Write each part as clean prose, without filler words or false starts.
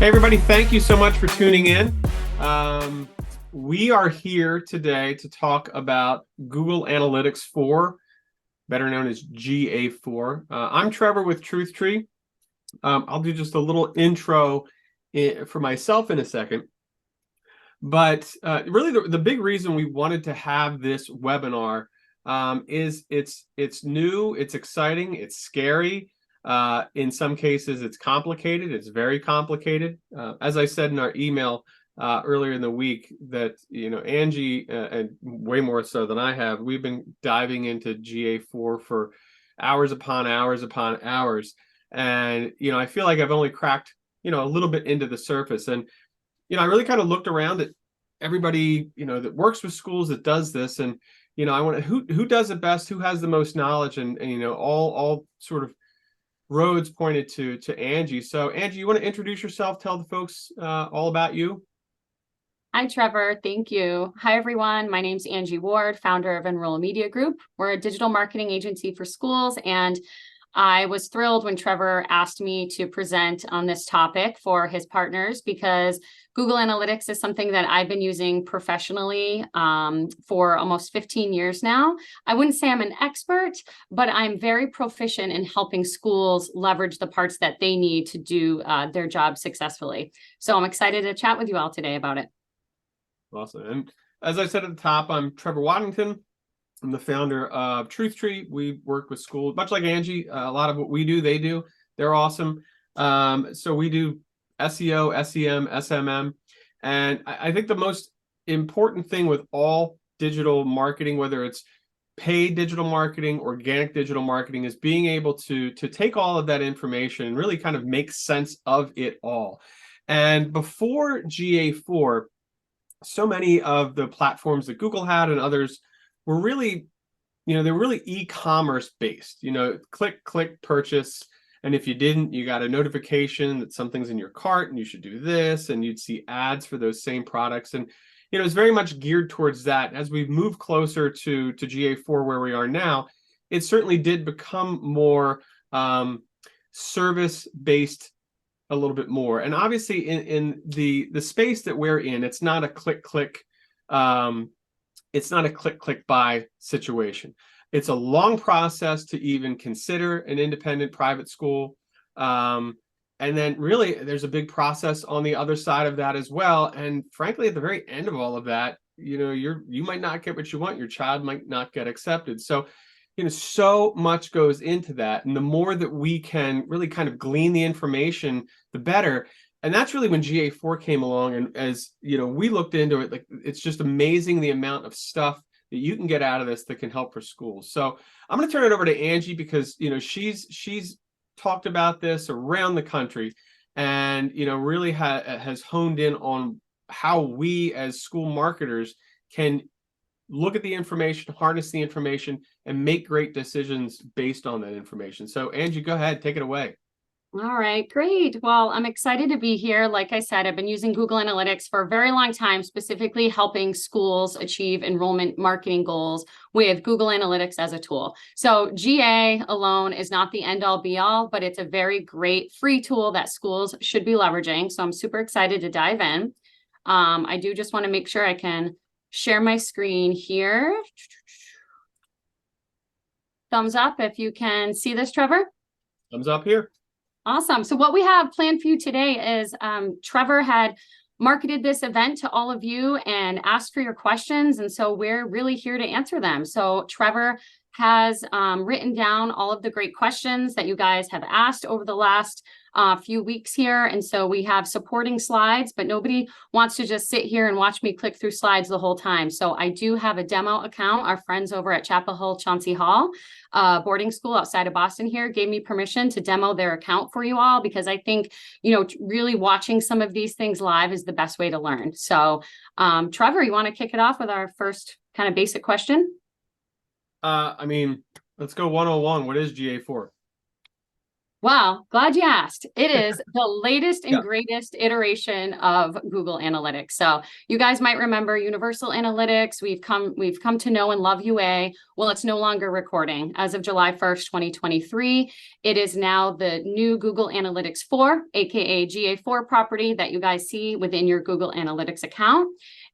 Hey everybody, thank you so much for tuning in. We are here today to talk about Google Analytics 4, better known as GA4. I'm Trevor with TruthTree. I'll do just a little intro for myself in a second. But really the big reason we wanted to have this webinar is it's new, it's exciting, it's scary. In some cases, it's complicated. It's very complicated. As I said in our email earlier in the week, that Angie and way more so than I have, we've been diving into GA4 for hours upon hours upon hours, and I feel like I've only cracked a little bit into the surface. And I really kind of looked around at everybody that works with schools that does this, and I want to who does it best, who has the most knowledge, and all sort of roads pointed to Angie. So Angie, you want to introduce yourself, tell the folks all about you? Hi, Trevor. Thank you. Hi, everyone. My name's Angie Ward, founder of Enroll Media Group. We're a digital marketing agency for schools, and I was thrilled when Trevor asked me to present on this topic for his partners, because Google Analytics is something that I've been using professionally for almost 15 years now. I wouldn't say I'm an expert, but I'm very proficient in helping schools leverage the parts that they need to do their job successfully. So I'm excited to chat with you all today about it. Awesome. And as I said at the top, I'm Trevor Waddington. I'm the founder of TruthTree. We work with schools, much like Angie. A lot of what we do, they do. They're awesome. So we do SEO, SEM, SMM. And I think the most important thing with all digital marketing, whether it's paid digital marketing, organic digital marketing, is being able to take all of that information and really kind of make sense of it all. And before GA4, so many of the platforms that Google had and others were really, they're really e-commerce based, click, purchase. And if you didn't, you got a notification that something's in your cart and you should do this, and you'd see ads for those same products. And, it's very much geared towards that. As we've moved closer to GA4, where we are now, it certainly did become more service based a little bit more. And obviously in the space that we're in, it's not a click, it's not a click buy situation. It's a long process to even consider an independent private school. And then really there's a big process on the other side of that as well. And frankly, at the very end of all of that, you might not get what you want. Your child might not get accepted. So, so much goes into that. And the more that we can really kind of glean the information, the better. And that's really when GA4 came along. And as we looked into it, like, it's just amazing the amount of stuff that you can get out of this that can help for schools. So I'm going to turn it over to Angie, because she's talked about this around the country, and really has honed in on how we as school marketers can look at the information, harness the information, and make great decisions based on that information. So Angie, go ahead, take it away. All right, great. Well, I'm excited to be here. Like I said, I've been using Google Analytics for a very long time, specifically helping schools achieve enrollment marketing goals with Google Analytics as a tool. So GA alone is not the end all be all, but it's a very great free tool that schools should be leveraging. So I'm super excited to dive in. I do just want to make sure I can share my screen here. Thumbs up if you can see this, Trevor. Thumbs up here. Awesome. So what we have planned for you today is Trevor had marketed this event to all of you and asked for your questions. And so we're really here to answer them. So Trevor has written down all of the great questions that you guys have asked over the last few weeks here. And so we have supporting slides, but nobody wants to just sit here and watch me click through slides the whole time. So I do have a demo account. Our friends over at Chapel Hill Chauncey Hall boarding school outside of Boston here gave me permission to demo their account for you all, because I think, really watching some of these things live is the best way to learn. So Trevor, you want to kick it off with our first kind of basic question? Let's go 101. What is GA4? Well, glad you asked. It is the latest and Yeah. greatest iteration of Google Analytics. So you guys might remember Universal Analytics. We've come to know and love UA. Well, it's no longer recording. As of July 1st, 2023, it is now the new Google Analytics 4, aka GA4 property that you guys see within your Google Analytics account.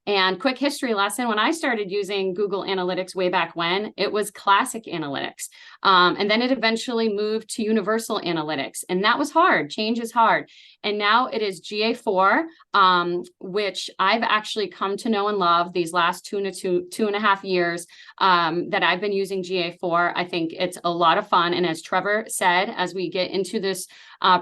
And quick history lesson, when I started using Google Analytics way back when, it was classic analytics. And then it eventually moved to Universal Analytics. And that was hard. Change is hard. And now it is GA4, which I've actually come to know and love these last two and a half years that I've been using GA4. I think it's a lot of fun. And as Trevor said, as we get into this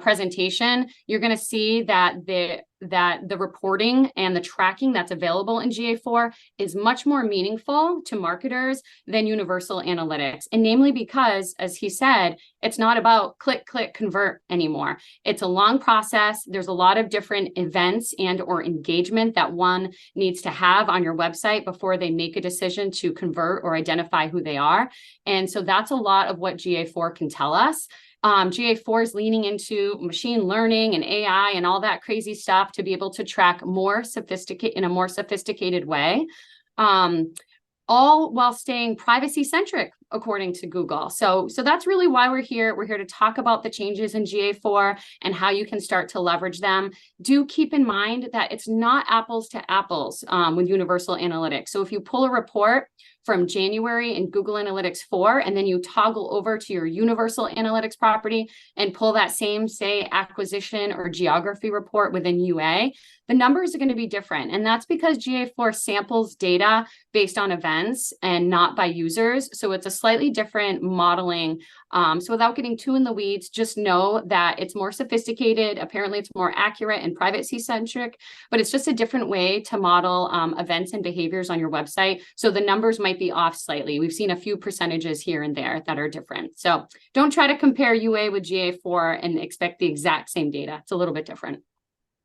presentation, you're going to see that the reporting and the tracking that's available in GA4 is much more meaningful to marketers than Universal Analytics. And namely because, as he said, it's not about click, click, convert anymore. It's a long process. There's a lot of different events and or engagement that one needs to have on your website before they make a decision to convert or identify who they are. And so that's a lot of what GA4 can tell us. GA4 is leaning into machine learning and AI and all that crazy stuff to be able to track in a more sophisticated way, all while staying privacy centric, according to Google. So that's really why we're here. We're here to talk about the changes in GA4 and how you can start to leverage them. Do keep in mind that it's not apples to apples with Universal Analytics. So if you pull a report from January in Google Analytics 4, and then you toggle over to your Universal Analytics property and pull that same, say, acquisition or geography report within UA, the numbers are going to be different. And that's because GA4 samples data based on events and not by users. So it's a slightly different modeling. So without getting too in the weeds, just know that it's more sophisticated. Apparently, it's more accurate and privacy-centric, but it's just a different way to model events and behaviors on your website. So the numbers might be off slightly. We've seen a few percentages here and there that are different. So don't try to compare UA with GA4 and expect the exact same data. It's a little bit different.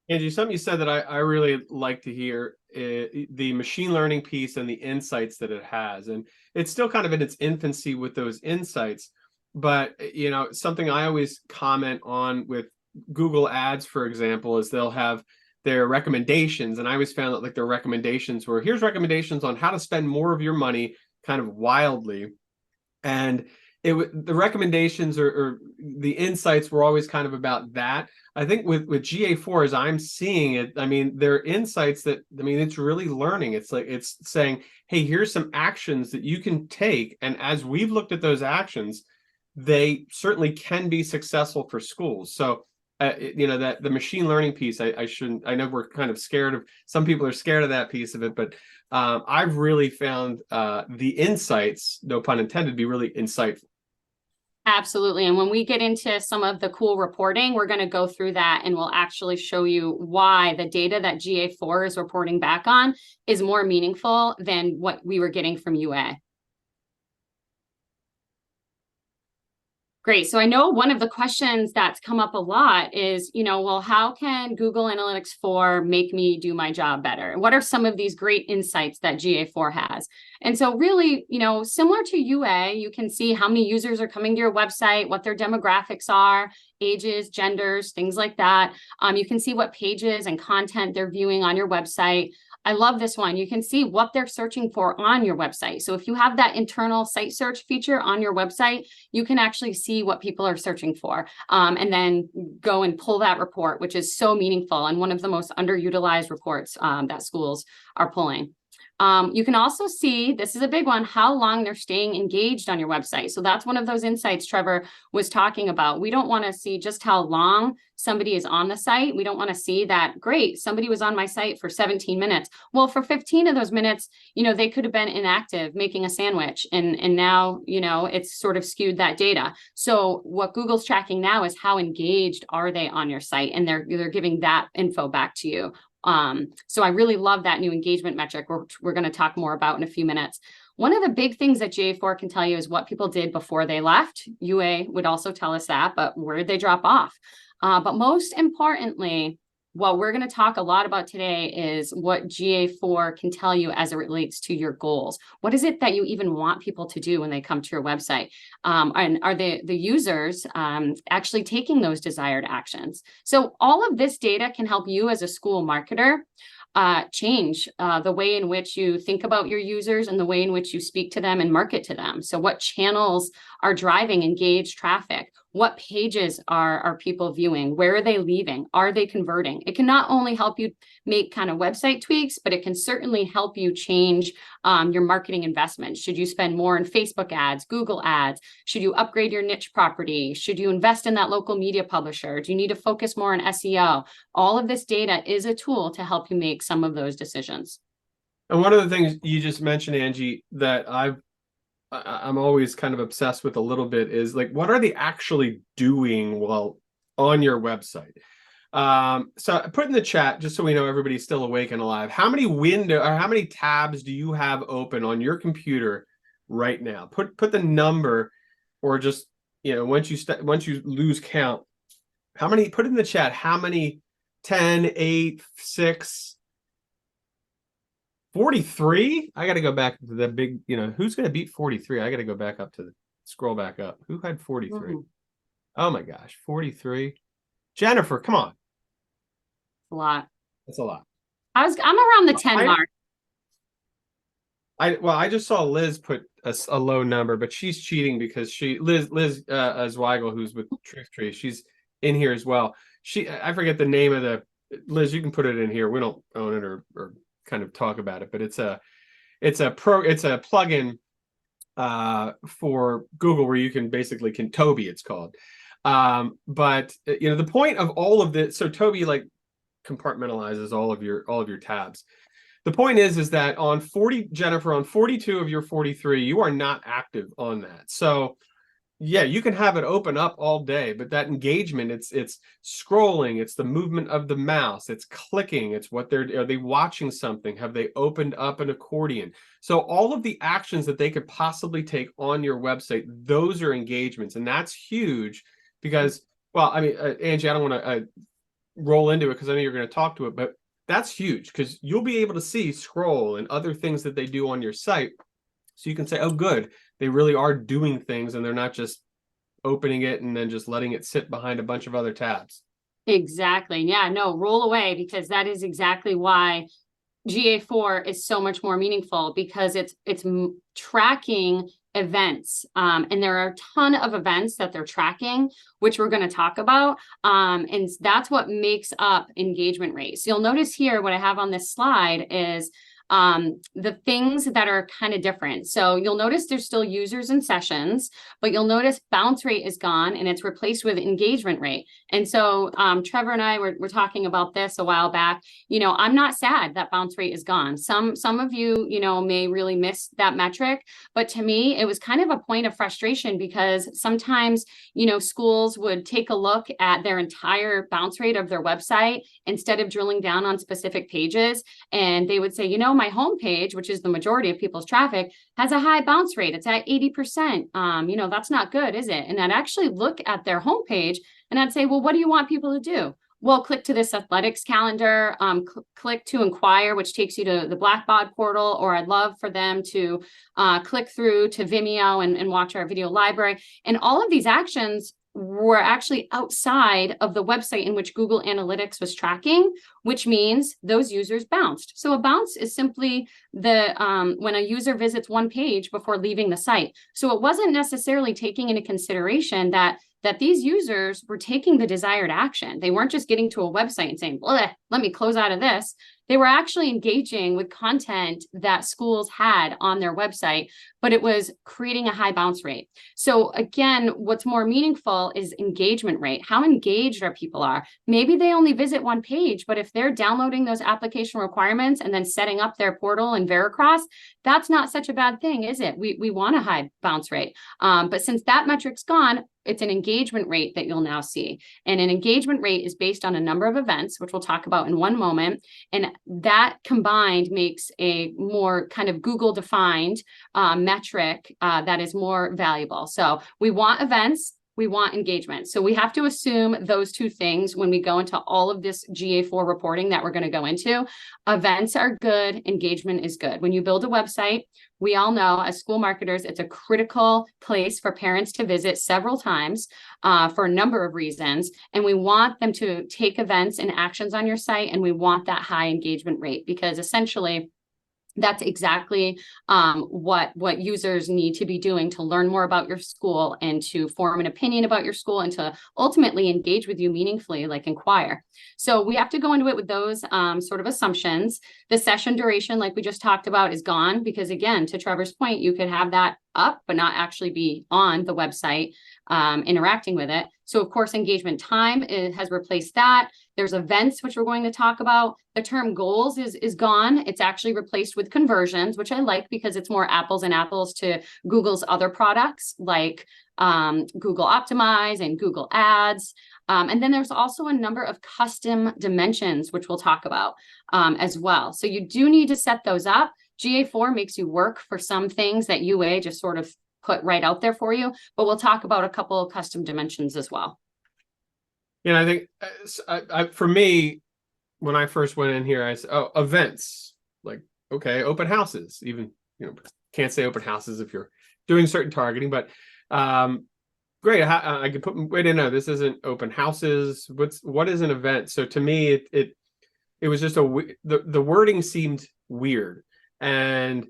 Angie, something you said that I really like to hear, the machine learning piece and the insights that it has. And it's still kind of in its infancy with those insights. But, you know, something I always comment on with Google Ads, for example, is they'll have their recommendations. And I always found that like their recommendations were, here's recommendations on how to spend more of your money kind of wildly. And the recommendations or the insights were always kind of about that. I think with GA4, as I'm seeing it, I mean, there are insights that, I mean, it's really learning. It's like, it's saying, hey, here's some actions that you can take. And as we've looked at those actions, they certainly can be successful for schools. So, you know, that the machine learning piece, I know we're kind of scared of, some people are scared of that piece of it, but I've really found the insights, no pun intended, be really insightful. Absolutely. And when we get into some of the cool reporting, we're going to go through that and we'll actually show you why the data that GA4 is reporting back on is more meaningful than what we were getting from UA. Great. So I know one of the questions that's come up a lot is, you know, well, how can Google Analytics 4 make me do my job better? What are some of these great insights that GA4 has? And so really, you know, similar to UA, you can see how many users are coming to your website, what their demographics are, ages, genders, things like that. You can see what pages and content they're viewing on your website. I love this one. You can see what they're searching for on your website. So if you have that internal site search feature on your website, you can actually see what people are searching for, and then go and pull that report, which is so meaningful and one of the most underutilized reports that schools are pulling. You can also see, this is a big one, how long they're staying engaged on your website. So that's one of those insights Trevor was talking about. We don't want to see just how long somebody is on the site. We don't want to see that, great, somebody was on my site for 17 minutes. Well, for 15 of those minutes, you know, they could have been inactive making a sandwich. And now, you know, it's sort of skewed that data. So what Google's tracking now is how engaged are they on your site? And they're giving that info back to you. So I really love that new engagement metric, which we're going to talk more about in a few minutes. One of the big things that GA4 can tell you is what people did before they left. UA would also tell us that, but where did they drop off? But most importantly, what we're going to talk a lot about today is what GA4 can tell you as it relates to your goals. What is it that you even want people to do when they come to your website? And are the users actually taking those desired actions? So all of this data can help you as a school marketer change the way in which you think about your users and the way in which you speak to them and market to them. So what channels are driving engaged traffic? What pages are people viewing? Where are they leaving? Are they converting? It can not only help you make kind of website tweaks, but it can certainly help you change your marketing investment. Should you spend more in Facebook ads, Google ads? Should you upgrade your niche property? Should you invest in that local media publisher? Do you need to focus more on SEO? All of this data is a tool to help you make some of those decisions. And one of the things you just mentioned, Angie, that I'm always kind of obsessed with a little bit is like, what are they actually doing while on your website? So I put in the chat, just so we know everybody's still awake and alive, how many how many tabs do you have open on your computer right now? Put the number, or just, once you lose count, how many, put in the chat, how many, 10, 8, 6, 43? I got to go back to the big, who's going to beat 43? I got to go back up to scroll back up. Who had 43? Ooh. Oh my gosh, 43. Jennifer, come on. A lot. That's a lot. I'm around the 10 mark. I just saw Liz put a low number, but she's cheating because Liz Zweigel, who's with Truth Tree, she's in here as well. I forget the name of Liz, you can put it in here. We don't own it or kind of talk about it, but it's a plugin for Google where you can basically Toby, it's called. But the point of all of this, so Toby like compartmentalizes all of your tabs. The point is that on 40, Jennifer, on 42 of your 43, you are not active on that. So yeah, you can have it open up all day, but that engagement, it's scrolling, it's the movement of the mouse, it's clicking, it's are they watching something? Have they opened up an accordion? So all of the actions that they could possibly take on your website, those are engagements. And that's huge because, well, I mean, Angie, I don't want to roll into it because I know you're going to talk to it, but that's huge because you'll be able to see scroll and other things that they do on your site. So you can say, oh, good, they really are doing things and they're not just opening it and then just letting it sit behind a bunch of other tabs. Exactly. Yeah, no, roll away, because that is exactly why GA4 is so much more meaningful, because it's tracking events. And there are a ton of events that they're tracking, which we're going to talk about. And that's what makes up engagement rates. You'll notice here, what I have on this slide is the things that are kind of different. So you'll notice there's still users and sessions, but you'll notice bounce rate is gone and it's replaced with engagement rate. And so Trevor and I were talking about this a while back. I'm not sad that bounce rate is gone. Some of you, may really miss that metric, but to me, it was kind of a point of frustration because sometimes, schools would take a look at their entire bounce rate of their website instead of drilling down on specific pages. And they would say, my homepage, which is the majority of people's traffic, has a high bounce rate. It's at 80%. That's not good, is it? And I'd actually look at their homepage and I'd say, well, what do you want people to do? Well, click to this athletics calendar, click to inquire, which takes you to the Blackbaud portal, or I'd love for them to click through to Vimeo and watch our video library. And all of these actions were actually outside of the website in which Google Analytics was tracking, which means those users bounced. So a bounce is simply when a user visits one page before leaving the site. So it wasn't necessarily taking into consideration that these users were taking the desired action. They weren't just getting to a website and saying, let me close out of this. They were actually engaging with content that schools had on their website, but it was creating a high bounce rate. So again, what's more meaningful is engagement rate. How engaged our people are. Maybe they only visit one page, but if they're downloading those application requirements and then setting up their portal in Veracross, that's not such a bad thing, is it? We want a high bounce rate. But since that metric's gone, it's an engagement rate that you'll now see. And an engagement rate is based on a number of events, which we'll talk about in one moment. And that combined makes a more kind of Google-defined metric that is more valuable. So we want events. we want engagement. So we have to assume those two things when we go into all of this GA4 reporting that we're going to go into. Events are good, engagement is good. When you build a website, we all know as school marketers, it's a critical place for parents to visit several times for a number of reasons. And we want them to take events and actions on your site, and we want that high engagement rate, because essentially that's exactly what users need to be doing to learn more about your school and to form an opinion about your school and to ultimately engage with you meaningfully, like inquire. So we have to go into it with those sort of assumptions. The session duration, like we just talked about, is gone because, again, to Trevor's point, you could have that up but not actually be on the website interacting with it. So of course, engagement time has replaced that. There's events, which we're going to talk about. The term goals is gone. It's actually replaced with conversions, which I like because it's more apples and apples to Google's other products like Google Optimize and Google Ads. And then there's also a number of custom dimensions, which we'll talk about as well. So you do need to set those up. GA4 makes you work for some things that UA just sort of put right out there for you, but we'll talk about a couple of custom dimensions as well. Yeah, I think for me, when I first went in here, I said, oh, events, like, okay, open houses, even, can't say open houses if you're doing certain targeting, but great. I could put, wait, no, this isn't open houses. What is an event? So to me, it was just the wording seemed weird, and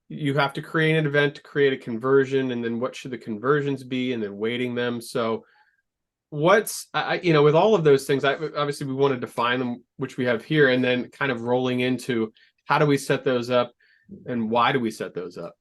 you have to create an event to create a conversion, and then what should the conversions be, and then weighting them. So with all of those things, obviously we want to define them, which we have here, and then kind of rolling into how do we set those up and why do we set those up?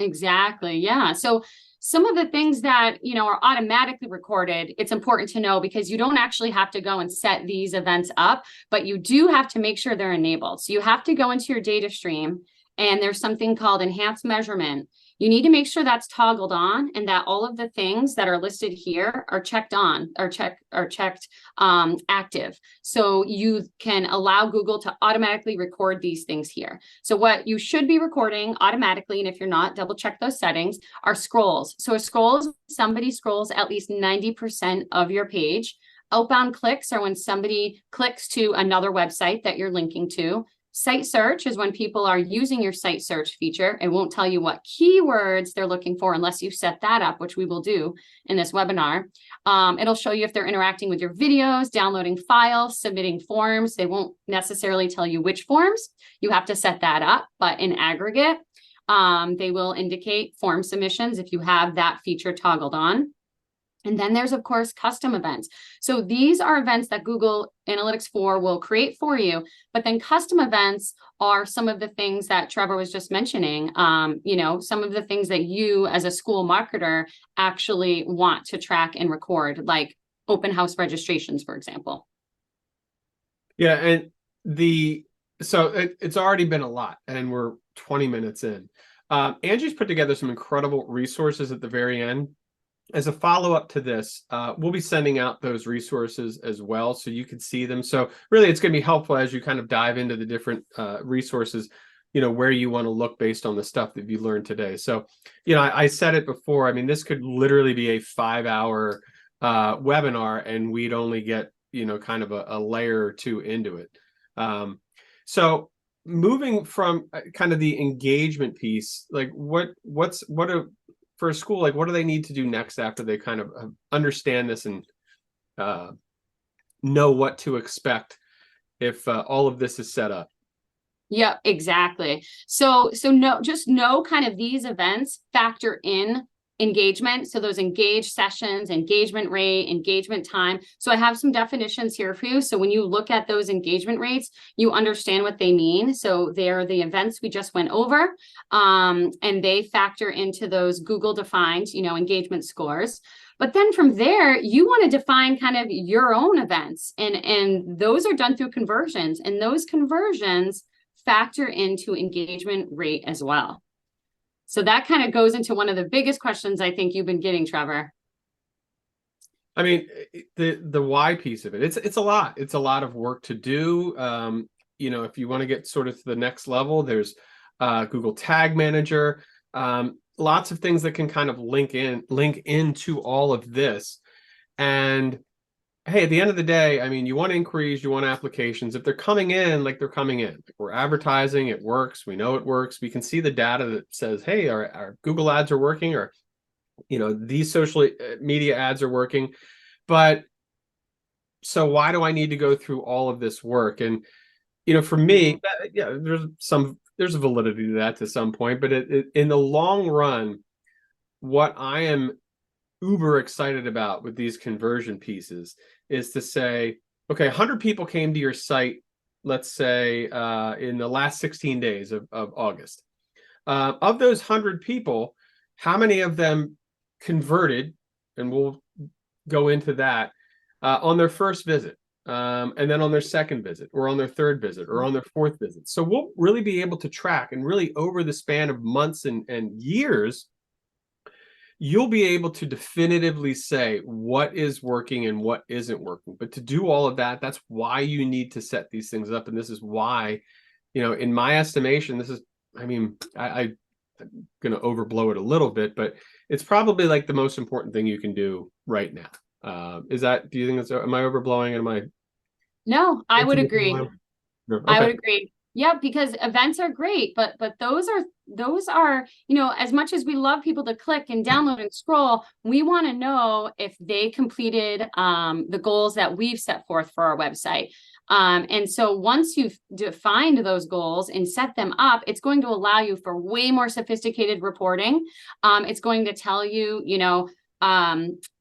Exactly. Yeah. So some of the things that, are automatically recorded, it's important to know because you don't actually have to go and set these events up, but you do have to make sure they're enabled. So you have to go into your data stream, and there's something called enhanced measurement. You need to make sure that's toggled on and that all of the things that are listed here are checked on or checked active. So you can allow Google to automatically record these things here. So what you should be recording automatically, and if you're not, double check those settings, are scrolls. So a scroll is somebody scrolls at least 90% of your page. Outbound clicks are when somebody clicks to another website that you're linking to. Site search is when people are using your site search feature. It won't tell you what keywords they're looking for unless you set that up, which we will do in this webinar. It'll show you if they're interacting with your videos, downloading files, submitting forms. They won't necessarily tell you which forms. You have to set that up, but in aggregate, they will indicate form submissions if you have that feature toggled on. And then there's, of course, custom events. So these are events that Google Analytics 4 will create for you. But then custom events are some of the things that Trevor was just mentioning, some of the things that you as a school marketer actually want to track and record, like open house registrations, for example. Yeah, and it's already been a lot, and we're 20 minutes in. Angie's put together some incredible resources at the very end. As a follow-up to this, we'll be sending out those resources as well, so you can see them. So really, it's going to be helpful as you kind of dive into the different resources, where you want to look based on the stuff that you learned today. So, I said it before. I mean, this could literally be a 5-hour webinar, and we'd only get, kind of a layer or two into it. So moving from kind of the engagement piece, like for a school, like what do they need to do next after they kind of understand this and know what to expect if all of this is set up? Yeah, exactly. So just know kind of these events factor in engagement. So those engaged sessions, engagement rate, engagement time. So I have some definitions here for you. So when you look at those engagement rates, you understand what they mean. So they're the events we just went over, and they factor into those Google defined, engagement scores. But then from there, you want to define kind of your own events, and those are done through conversions, and those conversions factor into engagement rate as well. So that kind of goes into one of the biggest questions I think you've been getting, Trevor. I mean, the why piece of it, it's a lot. It's a lot of work to do. If you want to get sort of to the next level, there's Google Tag Manager. lots of things that can kind of link into all of this. And hey, at the end of the day, I mean, you want inquiries, you want applications. If they're coming in, like they're coming in, like we're advertising, it works. We know it works. We can see the data that says, hey, our Google ads are working, or, these social media ads are working. But so why do I need to go through all of this work? And, for me, yeah, there's a validity to that to some point, but in the long run, what I am uber excited about with these conversion pieces is to say, okay, 100 people came to your site, let's say in the last 16 days of August. Of those 100 people, how many of them converted, and we'll go into that, on their first visit, and then on their second visit, or on their third visit, or on their fourth visit. So we'll really be able to track, and really over the span of months and years, you'll be able to definitively say what is working and what isn't working. But to do all of that, that's why you need to set these things up. And this is why, in my estimation, this is, I mean, I'm going to overblow it a little bit, but it's probably like the most important thing you can do right now. Do you think that's, am I overblowing? Am I? No, I would agree. No, okay. I would agree. Yeah, because events are great, but those are, as much as we love people to click and download and scroll, we want to know if they completed the goals that we've set forth for our website. And so once you've defined those goals and set them up, it's going to allow you for way more sophisticated reporting. It's going to tell you,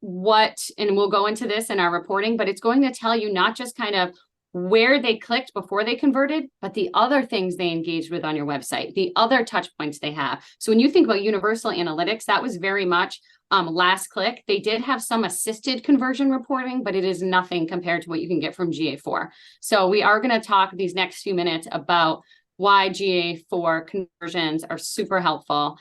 what, and we'll go into this in our reporting, but it's going to tell you not just kind of where they clicked before they converted, but the other things they engaged with on your website, the other touch points they have. So when you think about universal analytics, that was very much last click. They did have some assisted conversion reporting, but it is nothing compared to what you can get from GA4. So we are going to talk these next few minutes about why GA4 conversions are super helpful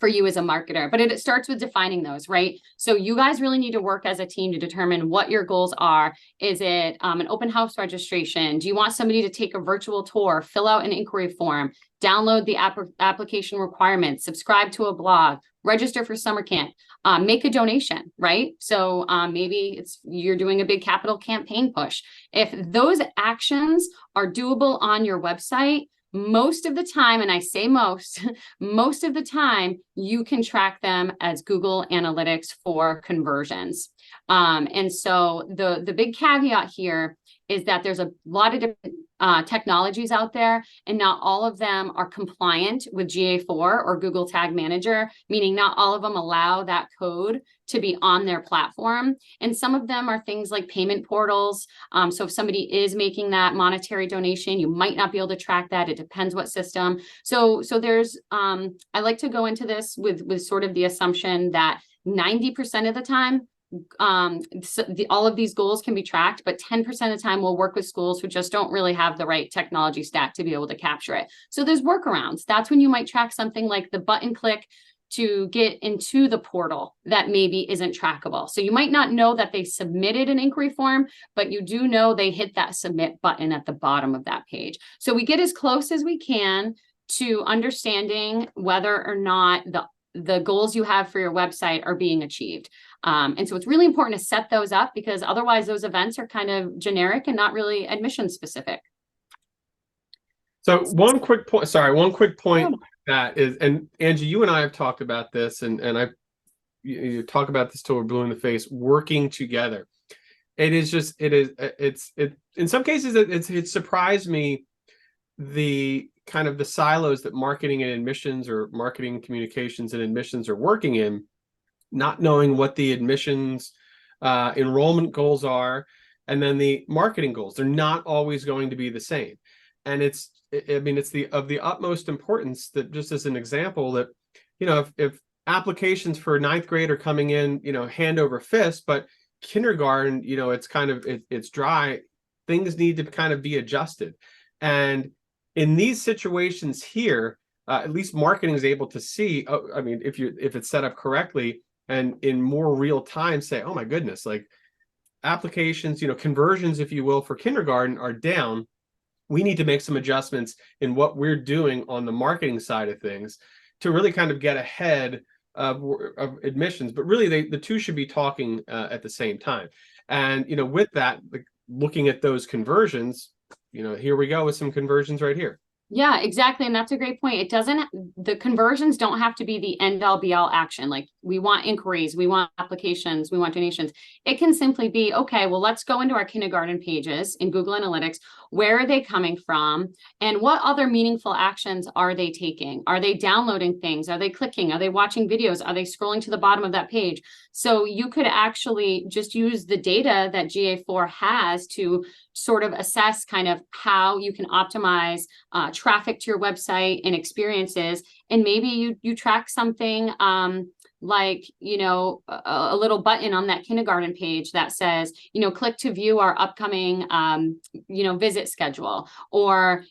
for you as a marketer, but it starts with defining those, right? So you guys really need to work as a team to determine what your goals are. Is it an open house registration? Do you want somebody to take a virtual tour, fill out an inquiry form, download the application requirements, subscribe to a blog, register for summer camp, make a donation, right? So maybe you're doing a big capital campaign push. If those actions are doable on your website, most of the time, and I say most of the time, you can track them as Google Analytics for conversions. And so the big caveat here is that there's a lot of different technologies out there, and not all of them are compliant with GA4 or Google Tag Manager, meaning not all of them allow that code to be on their platform. And some of them are things like payment portals. So if somebody is making that monetary donation, you might not be able to track that. It depends what system. So there's, I like to go into this with sort of the assumption that 90% of the time, all of these goals can be tracked, but 10% of the time we'll work with schools who just don't really have the right technology stack to be able to capture it. So there's workarounds. That's when you might track something like the button click to get into the portal that maybe isn't trackable. So you might not know that they submitted an inquiry form, but you do know they hit that submit button at the bottom of that page. So we get as close as we can to understanding whether or not the goals you have for your website are being achieved. And so it's really important to set those up, because otherwise those events are kind of generic and not really admission specific. So one quick point that is, and Angie, you and I have talked about this, and you talk about this till we're blue in the face, working together. It's in some cases it surprised me, the kind of the silos that marketing and admissions, or marketing communications and admissions, are working in, not knowing what the admissions enrollment goals are, and then the marketing goals. They're not always going to be the same. And it's of the utmost importance that, just as an example, that, if applications for 9th grade are coming in, hand over fist, but kindergarten, it's dry, things need to kind of be adjusted. And in these situations here, at least marketing is able to see, if it's set up correctly and in more real time, say, oh my goodness, like applications, conversions, if you will, for kindergarten are down. We need to make some adjustments in what we're doing on the marketing side of things to really kind of get ahead of admissions, but really the two should be talking at the same time. And with that, looking at those conversions, here we go with some conversions right here. Yeah, exactly. And that's a great point. The conversions don't have to be the end all be all action. Like, we want inquiries, we want applications, we want donations. It can simply be, okay, well, let's go into our kindergarten pages in Google Analytics. Where are they coming from? And what other meaningful actions are they taking? Are they downloading things? Are they clicking? Are they watching videos? Are they scrolling to the bottom of that page? So you could actually just use the data that GA4 has to sort of assess kind of how you can optimize traffic to your website and experiences. And maybe you track something like, a little button on that kindergarten page that says, click to view our upcoming, visit schedule, or,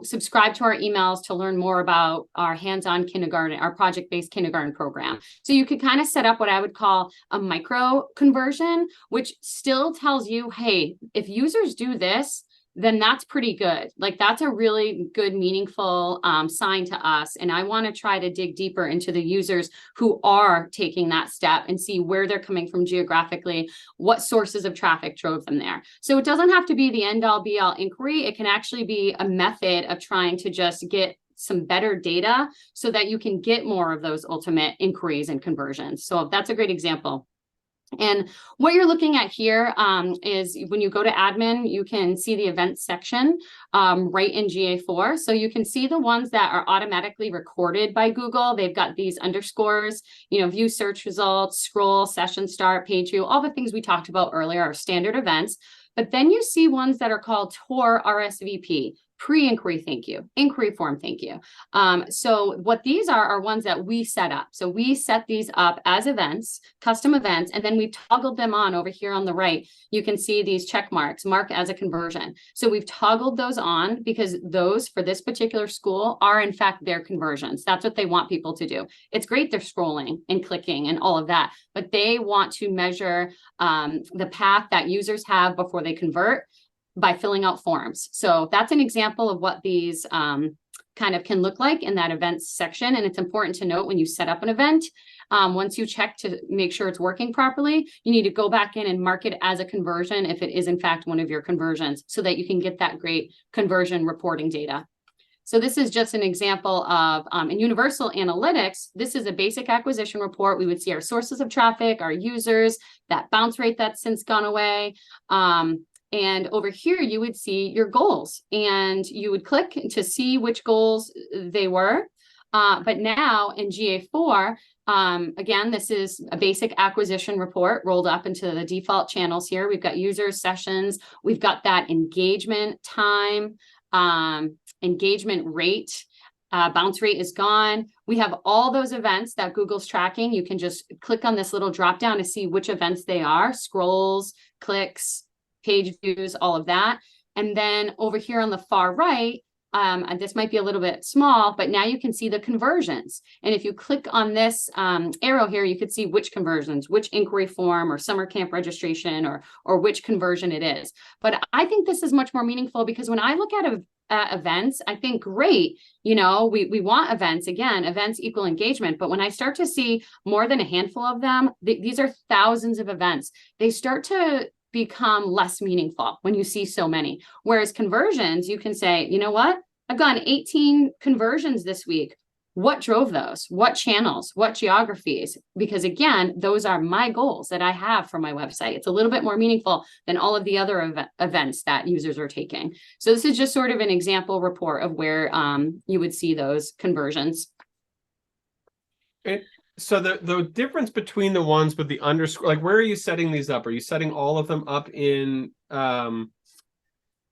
subscribe to our emails to learn more about our hands-on kindergarten, our project-based kindergarten program. So you could kind of set up what I would call a micro conversion, which still tells you, hey, if users do this, then that's pretty good. Like, that's a really good, meaningful sign to us. And I want to try to dig deeper into the users who are taking that step and see where they're coming from geographically, what sources of traffic drove them there. So it doesn't have to be the end all be all inquiry. It can actually be a method of trying to just get some better data so that you can get more of those ultimate inquiries and conversions. So that's a great example. And what you're looking at here is when you go to admin, you can see the events section right in GA4. So you can see the ones that are automatically recorded by Google. They've got these underscores, view search results, scroll, session start, page view, all the things we talked about earlier are standard events. But then you see ones that are called tour RSVP. Pre-inquiry, thank you. Inquiry form, thank you. So what these are ones that we set up. So we set these up as events, custom events, and then we've toggled them on over here on the right. You can see these check marks, mark as a conversion. So we've toggled those on because those for this particular school are in fact their conversions. That's what they want people to do. It's great they're scrolling and clicking and all of that, but they want to measure the path that users have before they convert by filling out forms. So that's an example of what these kind of can look like in that events section. And it's important to note when you set up an event, once you check to make sure it's working properly, you need to go back in and mark it as a conversion if it is in fact one of your conversions, so that you can get that great conversion reporting data. So this is just an example of, in Universal Analytics, this is a basic acquisition report. We would see our sources of traffic, our users, that bounce rate that's since gone away. And over here, you would see your goals, and you would click to see which goals they were. But now in GA4, again, this is a basic acquisition report rolled up into the default channels here. We've got users, sessions, we've got that engagement time, engagement rate, bounce rate is gone. We have all those events that Google's tracking. You can just click on this little drop down to see which events they are, scrolls, clicks, page views, all of that. And then over here on the far right, and this might be a little bit small, but now you can see the conversions. And if you click on this arrow here, you could see which conversions, which inquiry form or summer camp registration or which conversion it is. But I think this is much more meaningful because when I look at events, I think, great, we want events. Again, events equal engagement. But when I start to see more than a handful of them, these are thousands of events, they start to become less meaningful when you see so many. Whereas conversions, you can say, you know what? I've gotten 18 conversions this week. What drove those? What channels? What geographies? Because again, those are my goals that I have for my website. It's a little bit more meaningful than all of the other events that users are taking. So this is just sort of an example report of where you would see those conversions. So the difference between the ones with the underscore, like, where are you setting these up? Are you setting all of them up in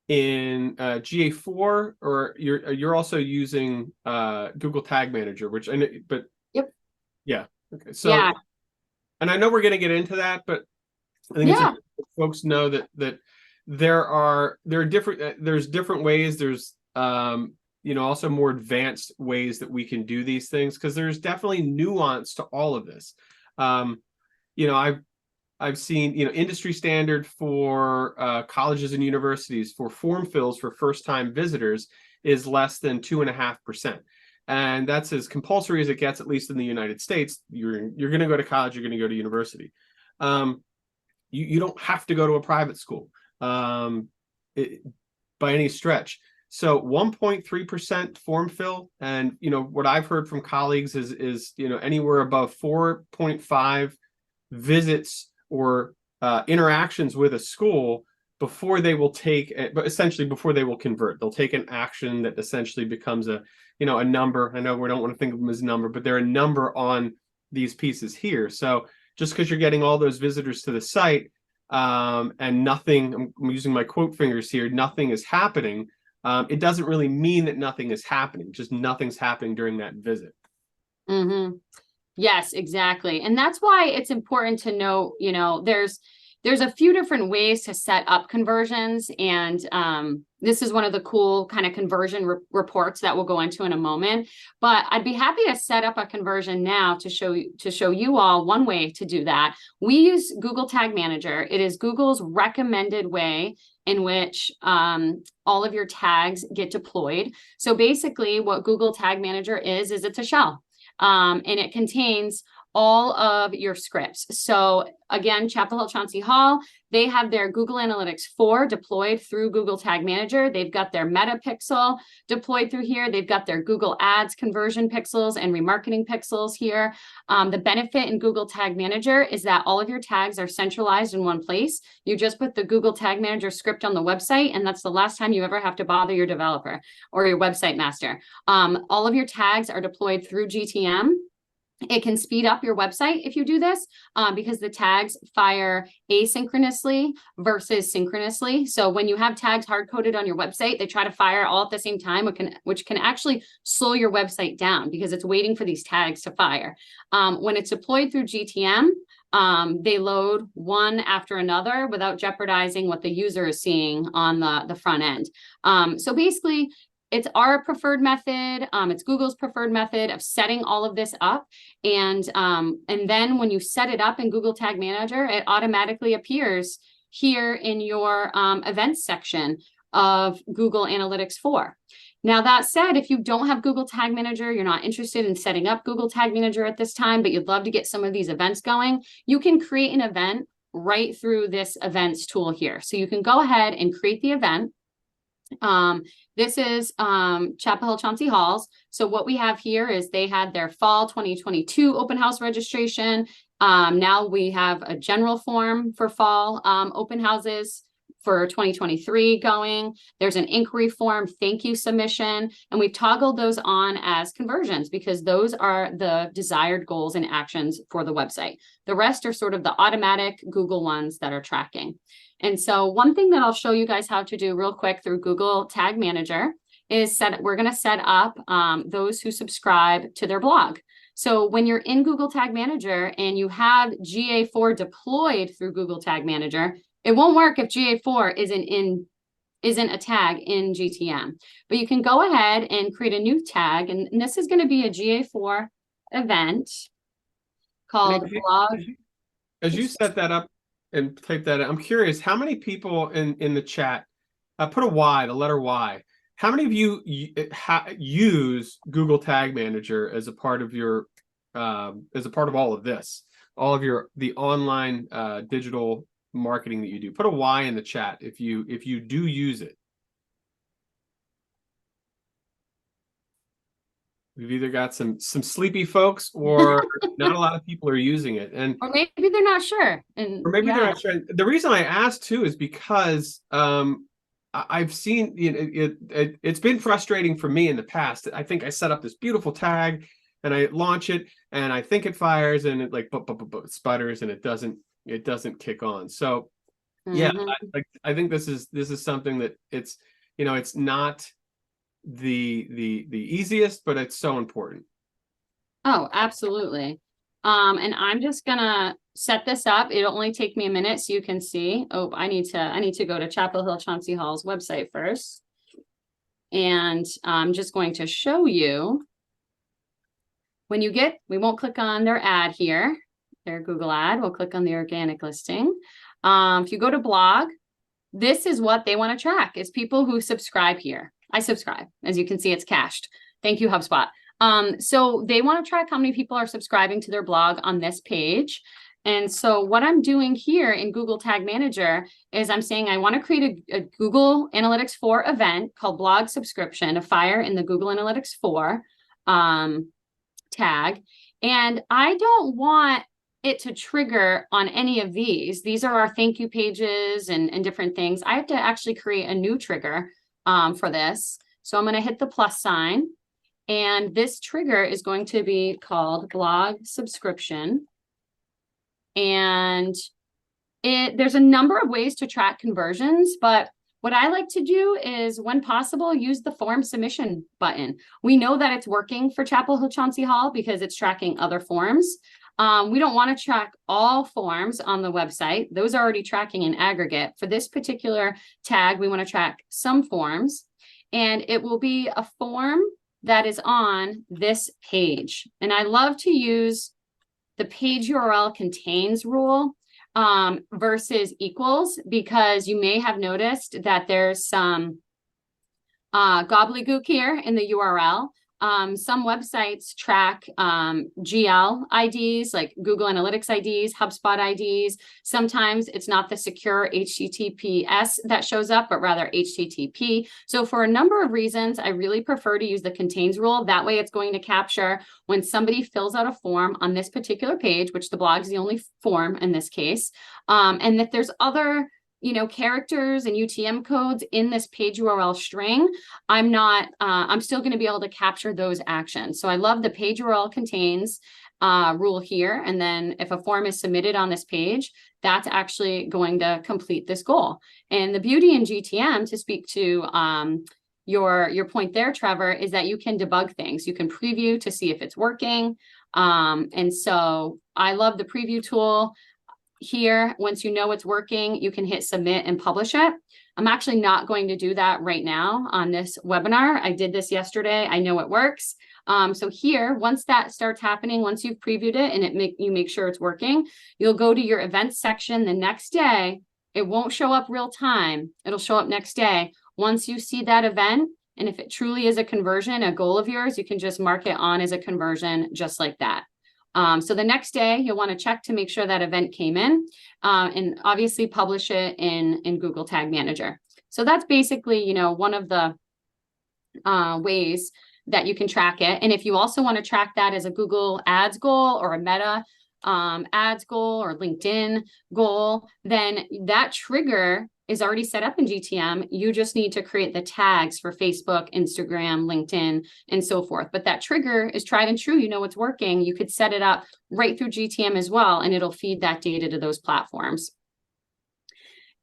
GA4, or you're also using Google Tag Manager, which but yep, yeah, okay. So yeah, and I know we're going to get into that, but I think it's important that folks know that there's different ways. There's also more advanced ways that we can do these things, because there's definitely nuance to all of this. I've seen, industry standard for colleges and universities for form fills for first-time visitors is less than 2.5%. And that's as compulsory as it gets, at least in the United States. You're going to go to college, you're going to go to university. You don't have to go to a private school by any stretch. So 1.3% form fill, and what I've heard from colleagues is anywhere above 4.5 visits or interactions with a school before they will but essentially before they will convert. They'll take an action that essentially becomes a number. I know we don't want to think of them as a number, but they're a number on these pieces here. So just because you're getting all those visitors to the site and nothing, I'm using my quote fingers here, nothing is happening. It doesn't really mean that nothing is happening, just nothing's happening during that visit. Mm-hmm. Yes, exactly. And that's why it's important to know, there's a few different ways to set up conversions. And this is one of the cool kind of conversion reports that we'll go into in a moment. But I'd be happy to set up a conversion now to show you all one way to do that. We use Google Tag Manager. It is Google's recommended way in which all of your tags get deployed. So basically what Google Tag Manager is it's a shell. And it contains all of your scripts. So again, Chapel Hill Chauncey Hall, they have their Google Analytics 4 deployed through Google Tag Manager. They've got their Meta Pixel deployed through here. They've got their Google Ads conversion pixels and remarketing pixels here. The benefit in Google Tag Manager is that all of your tags are centralized in one place. You just put the Google Tag Manager script on the website, and that's the last time you ever have to bother your developer or your website master. All of your tags are deployed through GTM. It can speed up your website if you do this because the tags fire asynchronously versus synchronously. So when you have tags hard-coded on your website, they try to fire all at the same time, which can actually slow your website down because it's waiting for these tags to fire. When it's deployed through GTM, they load one after another without jeopardizing what the user is seeing on the front end. So basically, it's our preferred method. It's Google's preferred method of setting all of this up. And then when you set it up in Google Tag Manager, it automatically appears here in your events section of Google Analytics 4. Now, that said, if you don't have Google Tag Manager, you're not interested in setting up Google Tag Manager at this time, but you'd love to get some of these events going, you can create an event right through this events tool here. So you can go ahead and create the event. This is Chapel Hill Chauncey Halls. So what we have here is they had their fall 2022 open house registration. Now we have a general form for fall open houses for 2023 going. There's an inquiry form, thank you submission, and we've toggled those on as conversions because those are the desired goals and actions for the website. The rest are sort of the automatic Google ones that are tracking. And so one thing that I'll show you guys how to do real quick through Google Tag Manager is we're going to set up those who subscribe to their blog. So when you're in Google Tag Manager and you have GA4 deployed through Google Tag Manager, it won't work if GA4 isn't a tag in GTM. But you can go ahead and create a new tag, and this is going to be a GA4 event called blog. As you set that up and type that out, I'm curious, how many people in the chat put a Y, the letter Y? How many of you use Google Tag Manager as a part of your as a part of all of this, all of the online digital marketing that you do? Put a Y in the chat if you do use it. We've either got some sleepy folks or not a lot of people are using it, or maybe they're not sure. Or maybe they're not sure. The reason I asked too is because I've seen it's been frustrating for me in the past. I think I set up this beautiful tag and I launch it and I think it fires and it like sputters and it doesn't kick on. So yeah, I think this is something that it's not the easiest, but it's so important. Oh, absolutely. And I'm just gonna set this up. It'll only take me a minute so you can see. Oh, I need to go to Chapel Hill Chauncey Hall's website first. And I'm just going to show you when we won't click on their ad here, their Google ad. We'll click on the organic listing. If you go to blog, this is what they want to track. It's people who subscribe here. I subscribe. As you can see, it's cached. Thank you, HubSpot. So they want to track how many people are subscribing to their blog on this page. And so what I'm doing here in Google Tag Manager is I'm saying I want to create a Google Analytics 4 event called blog subscription, a fire in the Google Analytics 4 tag. And I don't want it to trigger on any of these. These are our thank you pages and different things. I have to actually create a new trigger for this. So I'm going to hit the plus sign. And this trigger is going to be called blog subscription. And there's a number of ways to track conversions, but what I like to do is, when possible, use the form submission button. We know that it's working for Chapel Hill Chauncey Hall because it's tracking other forms. We don't want to track all forms on the website. Those are already tracking in aggregate. For this particular tag, we want to track some forms, and it will be a form that is on this page. And I love to use the page URL contains rule versus equals, because you may have noticed that there's some gobbledygook here in the URL. Some websites track GL IDs, like Google Analytics IDs, HubSpot IDs. Sometimes it's not the secure HTTPS that shows up, but rather HTTP. So for a number of reasons, I really prefer to use the contains rule. That way it's going to capture when somebody fills out a form on this particular page, which the blog is the only form in this case, and that there's other characters and UTM codes in this page URL string, I'm still going to be able to capture those actions. So I love the page URL contains rule here. And then if a form is submitted on this page, that's actually going to complete this goal. And the beauty in GTM, to speak to your point there, Trevor, is that you can debug things. You can preview to see if it's working. And so I love the preview tool. Here, once you know it's working, you can hit submit and publish it. I'm actually not going to do that right now on this webinar. I did this yesterday. I know it works. So here, once that starts happening, once you've previewed it and you make sure it's working, you'll go to your events section the next day. It won't show up real time. It'll show up next day. Once you see that event, and if it truly is a conversion, a goal of yours, you can just mark it on as a conversion just like that. So the next day, you'll want to check to make sure that event came in, and obviously publish it in Google Tag Manager. So that's basically, one of the ways that you can track it. And if you also want to track that as a Google Ads goal or a Meta ads goal or LinkedIn goal, then that trigger is already set up in GTM. You just need to create the tags for Facebook, Instagram, LinkedIn, and so forth. But that trigger is tried and true. It's working. You could set it up right through GTM as well, and it'll feed that data to those platforms.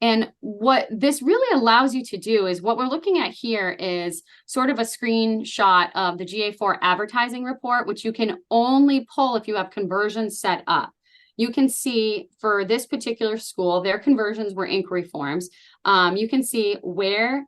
And what this really allows you to do is, what we're looking at here is sort of a screenshot of the GA4 Advertising Report, which you can only pull if you have conversions set up. You can see for this particular school, their conversions were inquiry forms. You can see where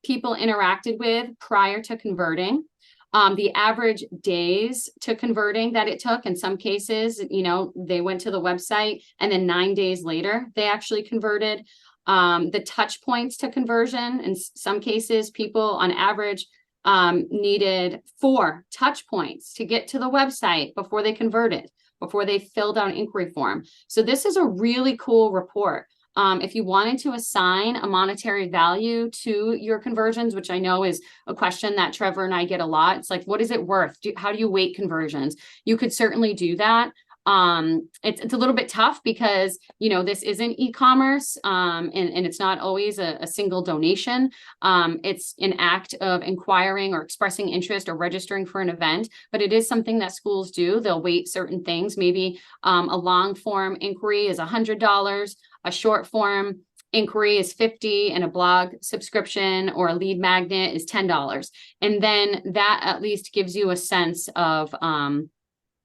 people interacted with prior to converting, the average days to converting that it took. In some cases, they went to the website and then 9 days later, they actually converted. The touch points to conversion. In some cases, people on average needed 4 touch points to get to the website before they converted, before they filled out an inquiry form. So this is a really cool report. If you wanted to assign a monetary value to your conversions, which I know is a question that Trevor and I get a lot, it's like, what is it worth? How do you weight conversions? You could certainly do that. It's a little bit tough because, this isn't e-commerce, and it's not always a single donation. It's an act of inquiring or expressing interest or registering for an event, but it is something that schools do. They'll weight certain things. Maybe a long form inquiry is $100, a short form inquiry is $50, and a blog subscription or a lead magnet is $10. And then that at least gives you a sense of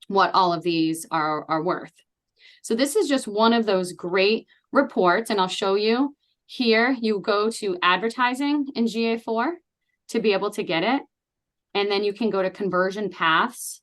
what all of these are worth. So this is just one of those great reports, and I'll show you here. You go to advertising in GA4 to be able to get it, and then you can go to conversion paths,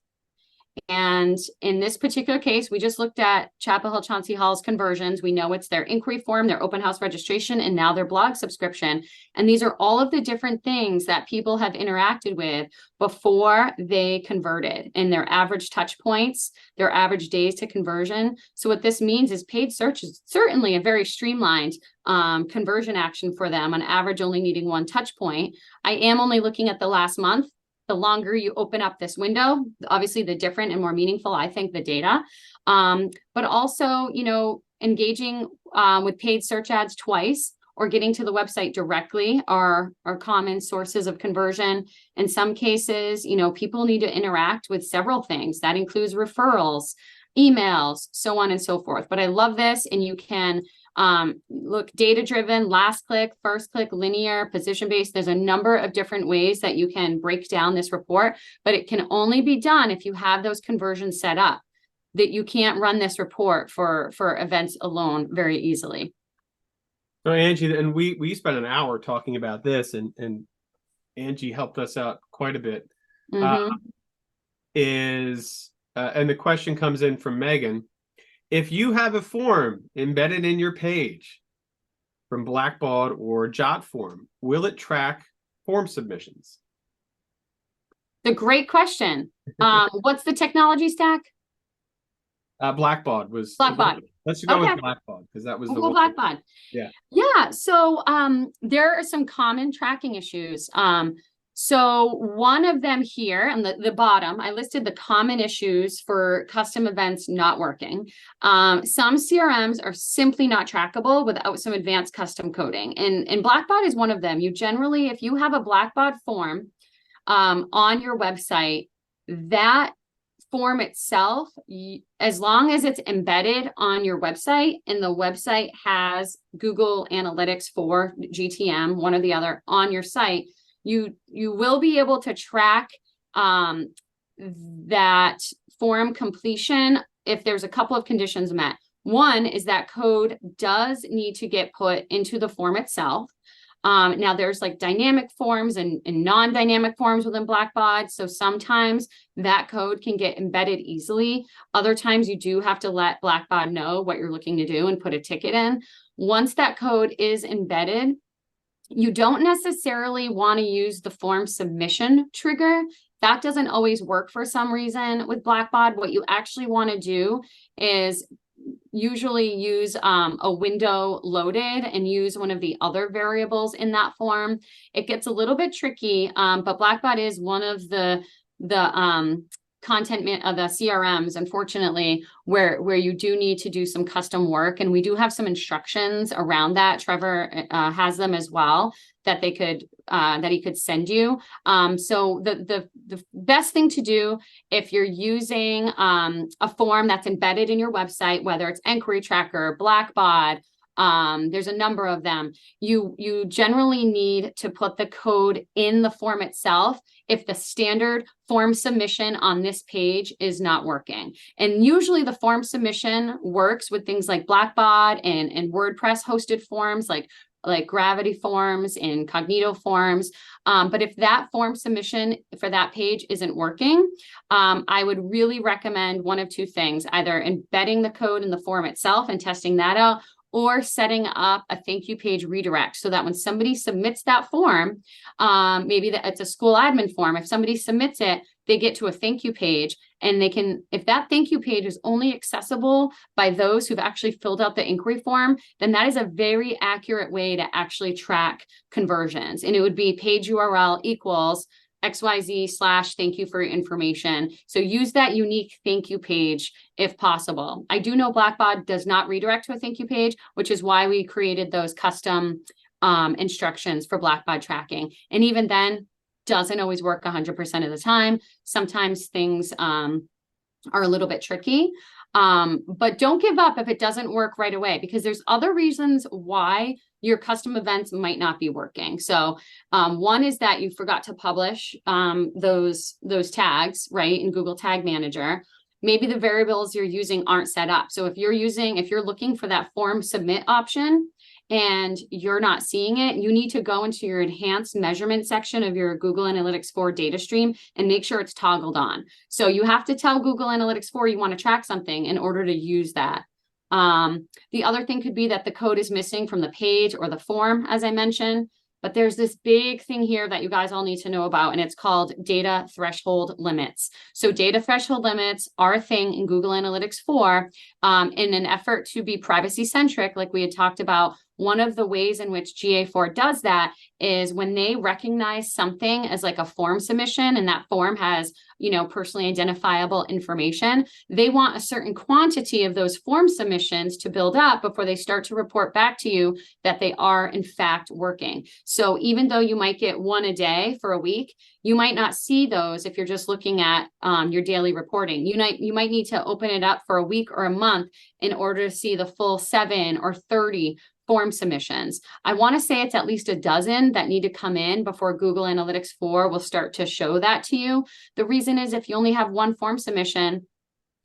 And in this particular case, we just looked at Chapel Hill Chauncey Hall's conversions. We know it's their inquiry form, their open house registration, and now their blog subscription. And these are all of the different things that people have interacted with before they converted, and their average touch points, their average days to conversion. So what this means is paid search is certainly a very streamlined conversion action for them, on average only needing one touch point. I am only looking at the last month. The longer you open up this window, obviously the different and more meaningful, I think, the data. But also, engaging with paid search ads twice or getting to the website directly are common sources of conversion. In some cases, people need to interact with several things. That includes referrals, emails, so on and so forth. But I love this, and you can look data-driven, last click, first click, linear, position-based. There's a number of different ways that you can break down this report, but it can only be done if you have those conversions set up. That you can't run this report for events alone very easily. So Angie, and we spent an hour talking about this, and Angie helped us out quite a bit. And the question comes in from Megan. If you have a form embedded in your page from Blackbaud or JotForm, will it track form submissions? The great question. What's the technology stack? Blackbaud was Blackbaud. Let's go with Blackbaud, because that was the Blackbaud. Yeah. So there are some common tracking issues. So one of them here on the bottom, I listed the common issues for custom events not working. Some CRMs are simply not trackable without some advanced custom coding. And Blackbaud is one of them. You generally, if you have a Blackbaud form on your website, that form itself, as long as it's embedded on your website and the website has Google Analytics for GTM, one or the other, on your site, you will be able to track that form completion if there's a couple of conditions met. One is that code does need to get put into the form itself. Now there's like dynamic forms and non-dynamic forms within Blackbaud. So sometimes that code can get embedded easily. Other times you do have to let Blackbaud know what you're looking to do and put a ticket in. Once that code is embedded, you don't necessarily want to use the form submission trigger. That doesn't always work for some reason with Blackbaud. What you actually want to do is usually use a window loaded and use one of the other variables in that form. It gets a little bit tricky, but Blackbaud is one of the content of the CRMs, unfortunately, where you do need to do some custom work. And we do have some instructions around that. Trevor has them as well that they could that he could send you. So the best thing to do if you're using a form that's embedded in your website, whether it's Enquiry Tracker, Blackbaud, there's a number of them. You generally need to put the code in the form itself if the standard form submission on this page is not working. And usually the form submission works with things like Blackbaud and WordPress hosted forms like Gravity Forms and Cognito Forms. But if that form submission for that page isn't working, I would really recommend one of two things: either embedding the code in the form itself and testing that out, or setting up a thank you page redirect so that when somebody submits that form, maybe it's a school admin form, if somebody submits it, they get to a thank you page, and they can, if that thank you page is only accessible by those who've actually filled out the inquiry form, then that is a very accurate way to actually track conversions. And it would be page URL equals XYZ/ thank you for your information. So use that unique thank you page if possible. I do know Blackbaud does not redirect to a thank you page, which is why we created those custom instructions for Blackbaud tracking. And even then, doesn't always work 100% of the time. Sometimes things are a little bit tricky. But don't give up if it doesn't work right away, because there's other reasons why your custom events might not be working. So one is that you forgot to publish those tags, right, in Google Tag Manager. Maybe the variables you're using aren't set up. So if you're looking for that form submit option and you're not seeing it, you need to go into your enhanced measurement section of your Google Analytics 4 data stream and make sure it's toggled on. So you have to tell Google Analytics 4 you want to track something in order to use that. The other thing could be that the code is missing from the page or the form, as I mentioned. But there's this big thing here that you guys all need to know about, and it's called data threshold limits. So data threshold limits are a thing in Google Analytics 4 in an effort to be privacy centric, like we had talked about. One of the ways in which GA4 does that is when they recognize something as like a form submission, and that form has, you know, personally identifiable information, they want a certain quantity of those form submissions to build up before they start to report back to you that they are in fact working. So even though you might get one a day for a week, you might not see those if you're just looking at your daily reporting. You might need to open it up for a week or a month in order to see the full 7 or 30 form submissions. I want to say it's at least a dozen that need to come in before Google Analytics 4 will start to show that to you. The reason is if you only have one form submission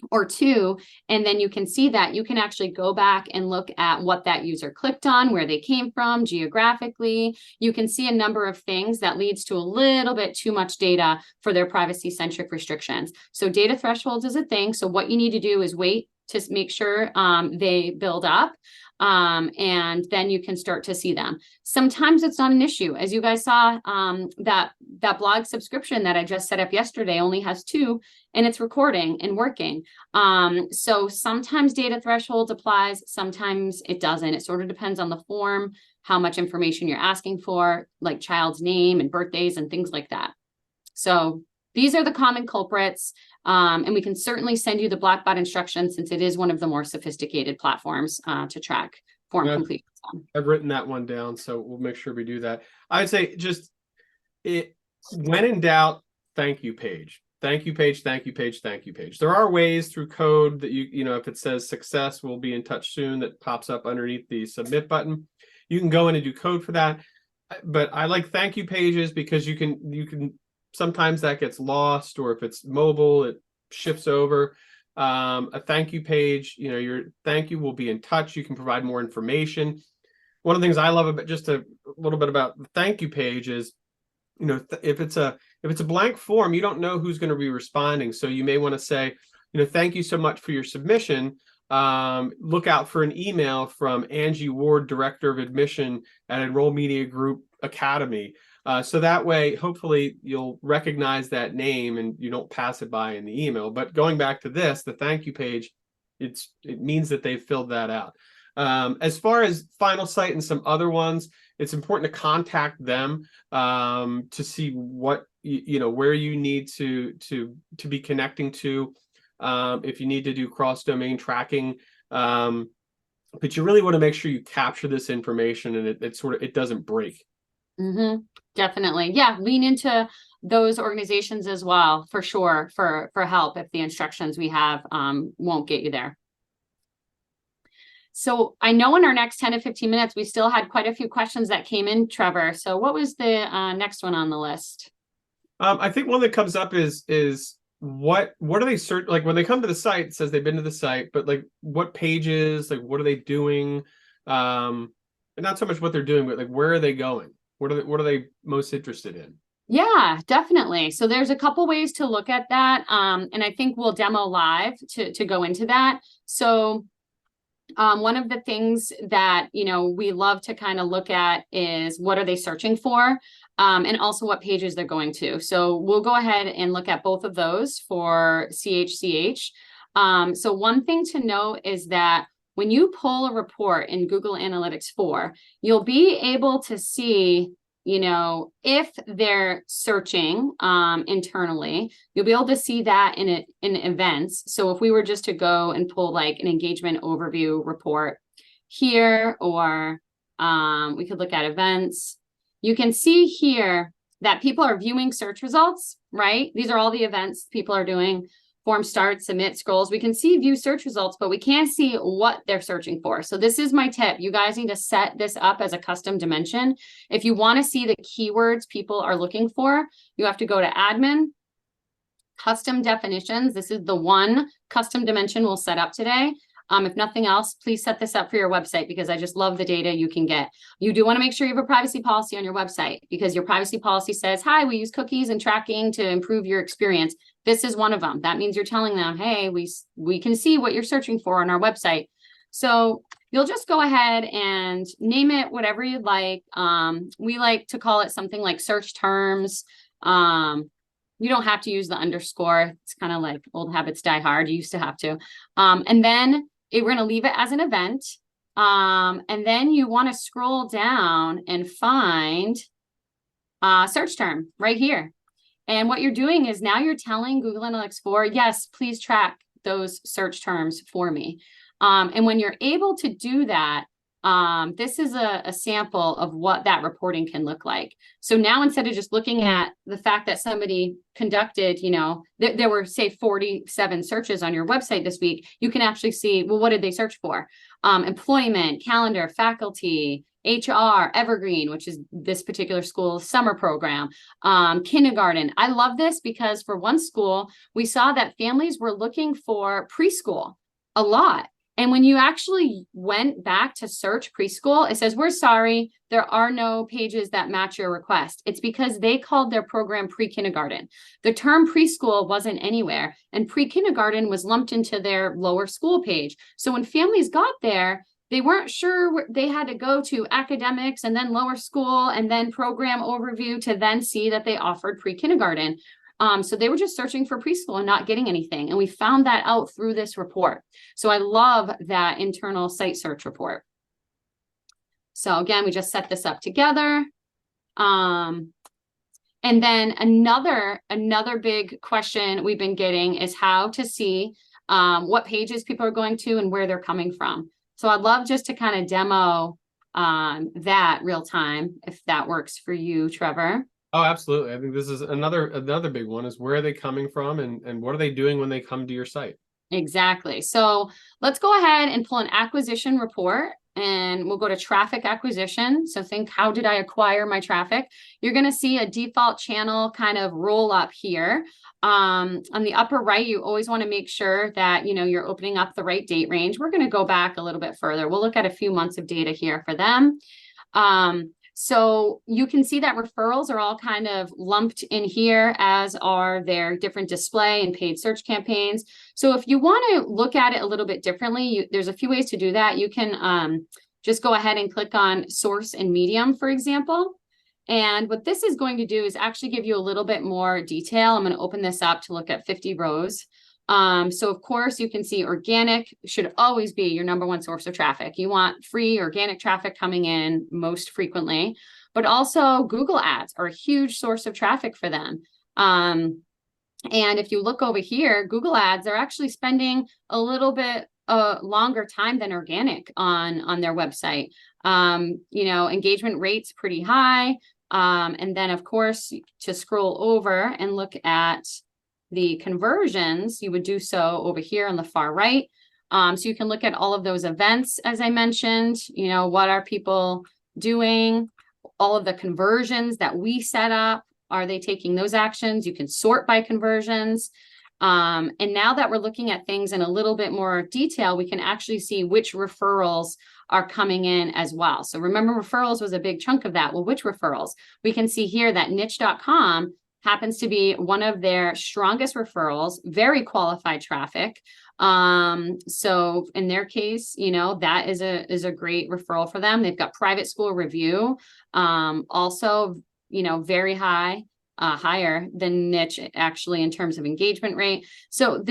or two, and then you can see that, you can actually go back and look at what that user clicked on, where they came from geographically. You can see a number of things that leads to a little bit too much data for their privacy centric restrictions. So data thresholds is a thing. So what you need to do is wait to make sure they build up. And then you can start to see them. Sometimes it's not an issue. As you guys saw, that blog subscription that I just set up yesterday only has 2, and it's recording and working. So sometimes data thresholds applies, sometimes it doesn't. It sort of depends on the form, how much information you're asking for, like child's name and birthdays and things like that. So these are the common culprits. And we can certainly send you the Blackbot instructions, since it is one of the more sophisticated platforms to track form completion. I've written that one down, so we'll make sure we do that. I'd say just when in doubt, thank you page. Thank you page, thank you page, thank you page. There are ways through code that you know, if it says success, we'll be in touch soon, that pops up underneath the submit button. You can go in and do code for that. But I like thank you pages because you can sometimes that gets lost, or if it's mobile, it shifts over. A thank you page, you know, your thank you will be in touch. You can provide more information. One of the things I love about just a little bit about the thank you page is, you know, if it's a blank form, you don't know who's going to be responding. So you may want to say, you know, thank you so much for your submission. Look out for an email from Angie Ward, Director of Admission at Enroll Media Group Academy. So that way, hopefully, you'll recognize that name and you don't pass it by in the email. But going back to this, the thank you page, it means that they've filled that out. As far as Final Site and some other ones, it's important to contact them to see what you know, where you need to be connecting to, if you need to do cross-domain tracking. But you really want to make sure you capture this information and it doesn't break. Mm-hmm. Definitely. Yeah. Lean into those organizations as well, for sure, for help if the instructions we have won't get you there. So I know in our next 10 to 15 minutes, we still had quite a few questions that came in, Trevor. So what was the next one on the list? I think one that comes up is what are they search, like when they come to the site, it says they've been to the site, but like what pages, like what are they doing? And not so much what they're doing, but like where are they going? What are they most interested in? Yeah, definitely. So there's a couple ways to look at that. And I think we'll demo live to go into that. So one of the things that, you know, we love to kind of look at is what are they searching for, and also what pages they're going to. So we'll go ahead and look at both of those for CHCH. So one thing to note is that when you pull a report in Google Analytics 4, you'll be able to see, you know, if they're searching internally, you'll be able to see that in events. So if we were just to go and pull like an engagement overview report here, or we could look at events, you can see here that people are viewing search results, right? These are all the events people are doing. Form start, submit, scrolls. We can see view search results, but we can't see what they're searching for. So this is my tip. You guys need to set this up as a custom dimension. If you want to see the keywords people are looking for, you have to go to admin, custom definitions. This is the one custom dimension we'll set up today. If nothing else, please set this up for your website because I just love the data you can get. You do want to make sure you have a privacy policy on your website because your privacy policy says, hi, we use cookies and tracking to improve your experience. This is one of them. That means you're telling them, hey, we can see what you're searching for on our website. So you'll just go ahead and name it whatever you'd like. We like to call it something like search terms. You don't have to use the underscore. It's kind of like old habits die hard. You used to have to. And then we're going to leave it as an event. And then you want to scroll down and find search term right here. And what you're doing is now you're telling Google Analytics 4, yes, please track those search terms for me. And when you're able to do that, this is a sample of what that reporting can look like. So now instead of just looking at the fact that somebody conducted, there were say 47 searches on your website this week, you can actually see, well, what did they search for? Employment, calendar, faculty, HR, Evergreen, which is this particular school's summer program, kindergarten. I love this because for one school, we saw that families were looking for preschool a lot. And when you actually went back to search preschool, it says, we're sorry, there are no pages that match your request. It's because they called their program pre-kindergarten. The term preschool wasn't anywhere, and pre-kindergarten was lumped into their lower school page. So when families got there, they weren't sure where they had to go to academics and then lower school and then program overview to then see that they offered pre-kindergarten. So they were just searching for preschool and not getting anything. And we found that out through this report. So I love that internal site search report. So again, we just set this up together. And then another big question we've been getting is how to see what pages people are going to and where they're coming from. So I'd love just to kind of demo that real time, if that works for you, Trevor. Oh, absolutely. I think this is another big one is where are they coming from and what are they doing when they come to your site? Exactly. So let's go ahead and pull an acquisition report and we'll go to traffic acquisition. So think, how did I acquire my traffic? You're going to see a default channel kind of roll up here. On the upper right, you always want to make sure that, you're opening up the right date range. We're going to go back a little bit further. We'll look at a few months of data here for them. So you can see that referrals are all kind of lumped in here, as are their different display and paid search campaigns. So if you want to look at it a little bit differently, there's a few ways to do that. You can just go ahead and click on source and medium, for example. And what this is going to do is actually give you a little bit more detail. I'm going to open this up to look at 50 rows. So of course you can see organic should always be your number one source of traffic. You want free organic traffic coming in most frequently, but also Google ads are a huge source of traffic for them. And if you look over here, Google ads are actually spending a little bit longer time than organic on their website. Engagement rate's pretty high. And then of course, to scroll over and look at the conversions, you would do so over here on the far right. So you can look at all of those events, as I mentioned, what are people doing, all of the conversions that we set up, are they taking those actions? You can sort by conversions. And now that we're looking at things in a little bit more detail, we can actually see which referrals are coming in as well. So remember, referrals was a big chunk of that. Well, which referrals? We can see here that niche.com happens to be one of their strongest referrals, very qualified traffic. So in their case, that is a great referral for them. They've got private school review, also, very high, higher than niche actually in terms of engagement rate. So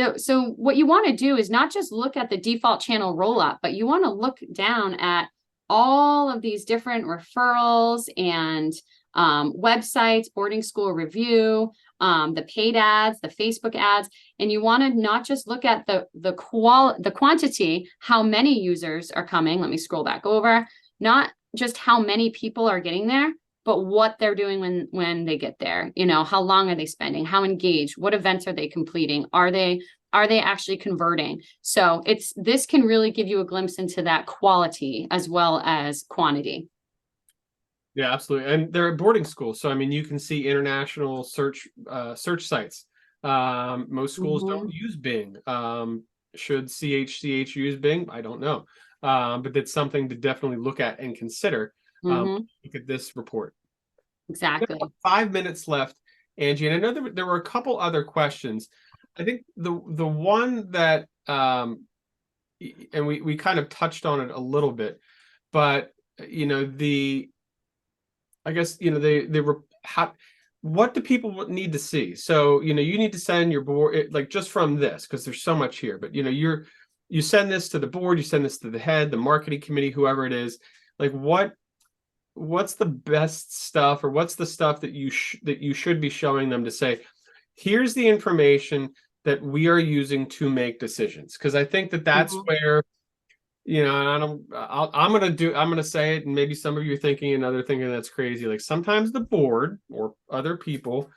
what you want to do is not just look at the default channel roll up, but you want to look down at all of these different referrals and websites, boarding school review, the paid ads, the Facebook ads, and you want to not just look at the quantity, how many users are coming. Let me scroll back over. Not just how many people are getting there, but what they're doing when they get there. How long are they spending? How engaged? What events are they completing? Are they actually converting? So this can really give you a glimpse into that quality as well as quantity. Yeah, absolutely. And they're at boarding schools. So, you can see international search sites. Most schools don't use Bing. Should CHCH use Bing? I don't know. But that's something to definitely look at and consider. Look at this report. Exactly. 5 minutes left, Angie, and I know there were a couple other questions. I think the one that and we kind of touched on it a little bit, but I guess what do people need to see? So you need to send your board like just from this, because there's so much here, but you send this to the board, you send this to the head, the marketing committee, whoever it is. Like what's the best stuff, or what's the stuff that you should be showing them to say, here's the information that we are using to make decisions? Because I think that's where I'm gonna say it, and maybe some of you are thinking another thing that's crazy. Like sometimes the board or other people,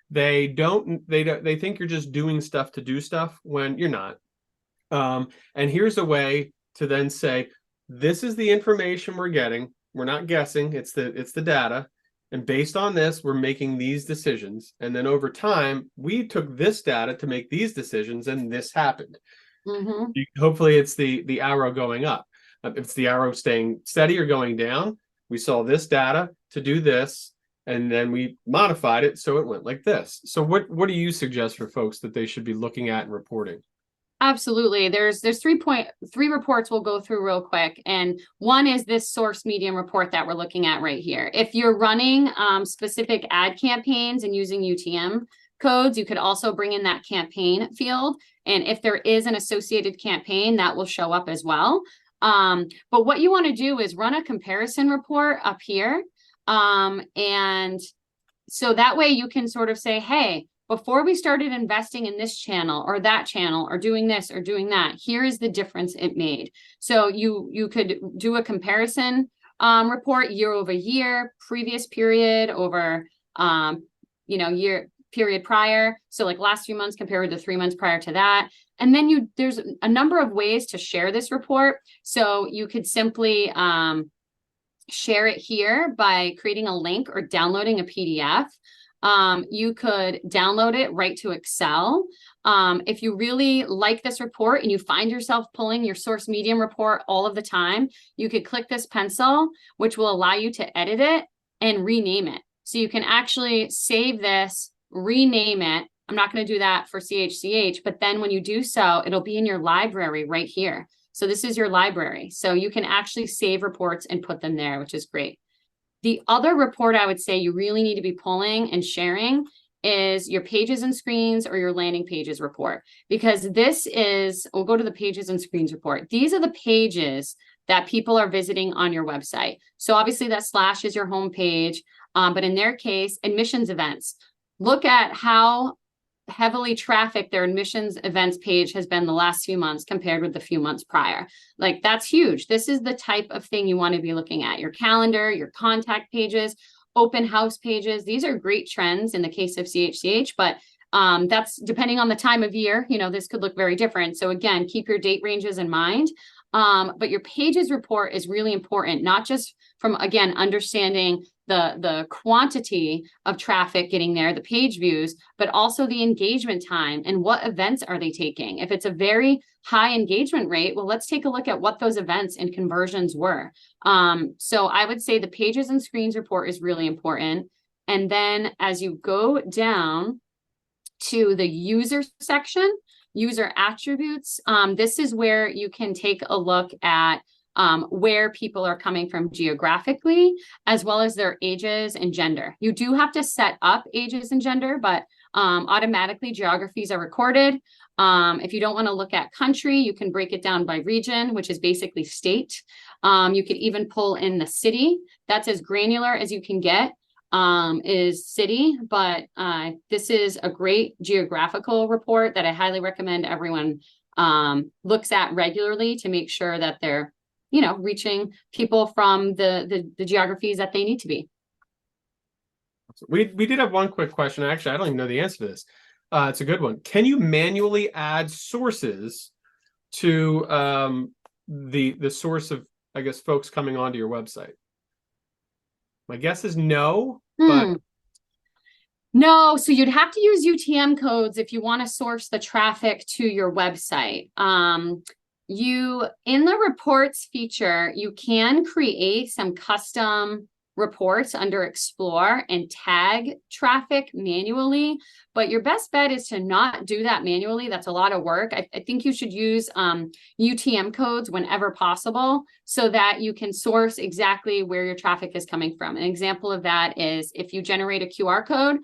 they think you're just doing stuff to do stuff when you're not. And here's a way to then say, this is the information we're getting. We're not guessing. It's the data. And based on this, we're making these decisions. And then over time, we took this data to make these decisions, and this happened. Hopefully it's the arrow going up. If it's the arrow staying steady or going down, we saw this data to do this, and then we modified it so it went like this. So what do you suggest for folks that they should be looking at and reporting? Absolutely. There's 3 reports we'll go through real quick. And one is this source medium report that we're looking at right here. If you're running specific ad campaigns and using UTM codes, you could also bring in that campaign field. And if there is an associated campaign, that will show up as well. But what you want to do is run a comparison report up here. And so that way you can sort of say, hey, before we started investing in this channel or that channel or doing this or doing that, here is the difference it made. So you could do a comparison report year over year, previous period over year period prior. So like last 3 months compared with the 3 months prior to that. And then there's a number of ways to share this report. So you could simply share it here by creating a link or downloading a PDF. You could download it right to Excel. If you really like this report and you find yourself pulling your source medium report all of the time, you could click this pencil, which will allow you to edit it and rename it. So you can actually save this, rename it. I'm not going to do that for CHCH, but then when you do so, it'll be in your library right here. So this is your library. So you can actually save reports and put them there, which is great. The other report I would say you really need to be pulling and sharing is your pages and screens or your landing pages report, because we'll go to the pages and screens report. These are the pages that people are visiting on your website. So obviously that / is your home page, but in their case, admissions events. Look at how heavily trafficked their admissions events page has been the last few months compared with the few months prior. Like that's huge. This is the type of thing you want to be looking at. Your calendar, your contact pages, open house pages. These are great trends in the case of CHCH, but that's depending on the time of year. This could look very different. So again, keep your date ranges in mind. But your pages report is really important, not just from, again, understanding the quantity of traffic getting there, the page views, but also the engagement time and what events are they taking. If it's a very high engagement rate, well, let's take a look at what those events and conversions were. So I would say the pages and screens report is really important. And then as you go down to the user section, user attributes, this is where you can take a look at where people are coming from geographically, as well as their ages and gender. You do have to set up ages and gender, but automatically geographies are recorded. If you don't want to look at country, you can break it down by region, which is basically state. You could even pull in the city. That's as granular as you can get, is city, but this is a great geographical report that I highly recommend everyone looks at regularly to make sure that they're reaching people from the geographies that they need to be. We did have one quick question. Actually, I don't even know the answer to this. It's a good one. Can you manually add sources to the source of, I guess, folks coming onto your website? My guess is no, but No, so you'd have to use UTM codes if you want to source the traffic to your website. In the reports feature, you can create some custom reports under Explore and tag traffic manually, but your best bet is to not do that manually. That's a lot of work. I think you should use UTM codes whenever possible so that you can source exactly where your traffic is coming from. An example of that is if you generate a QR code,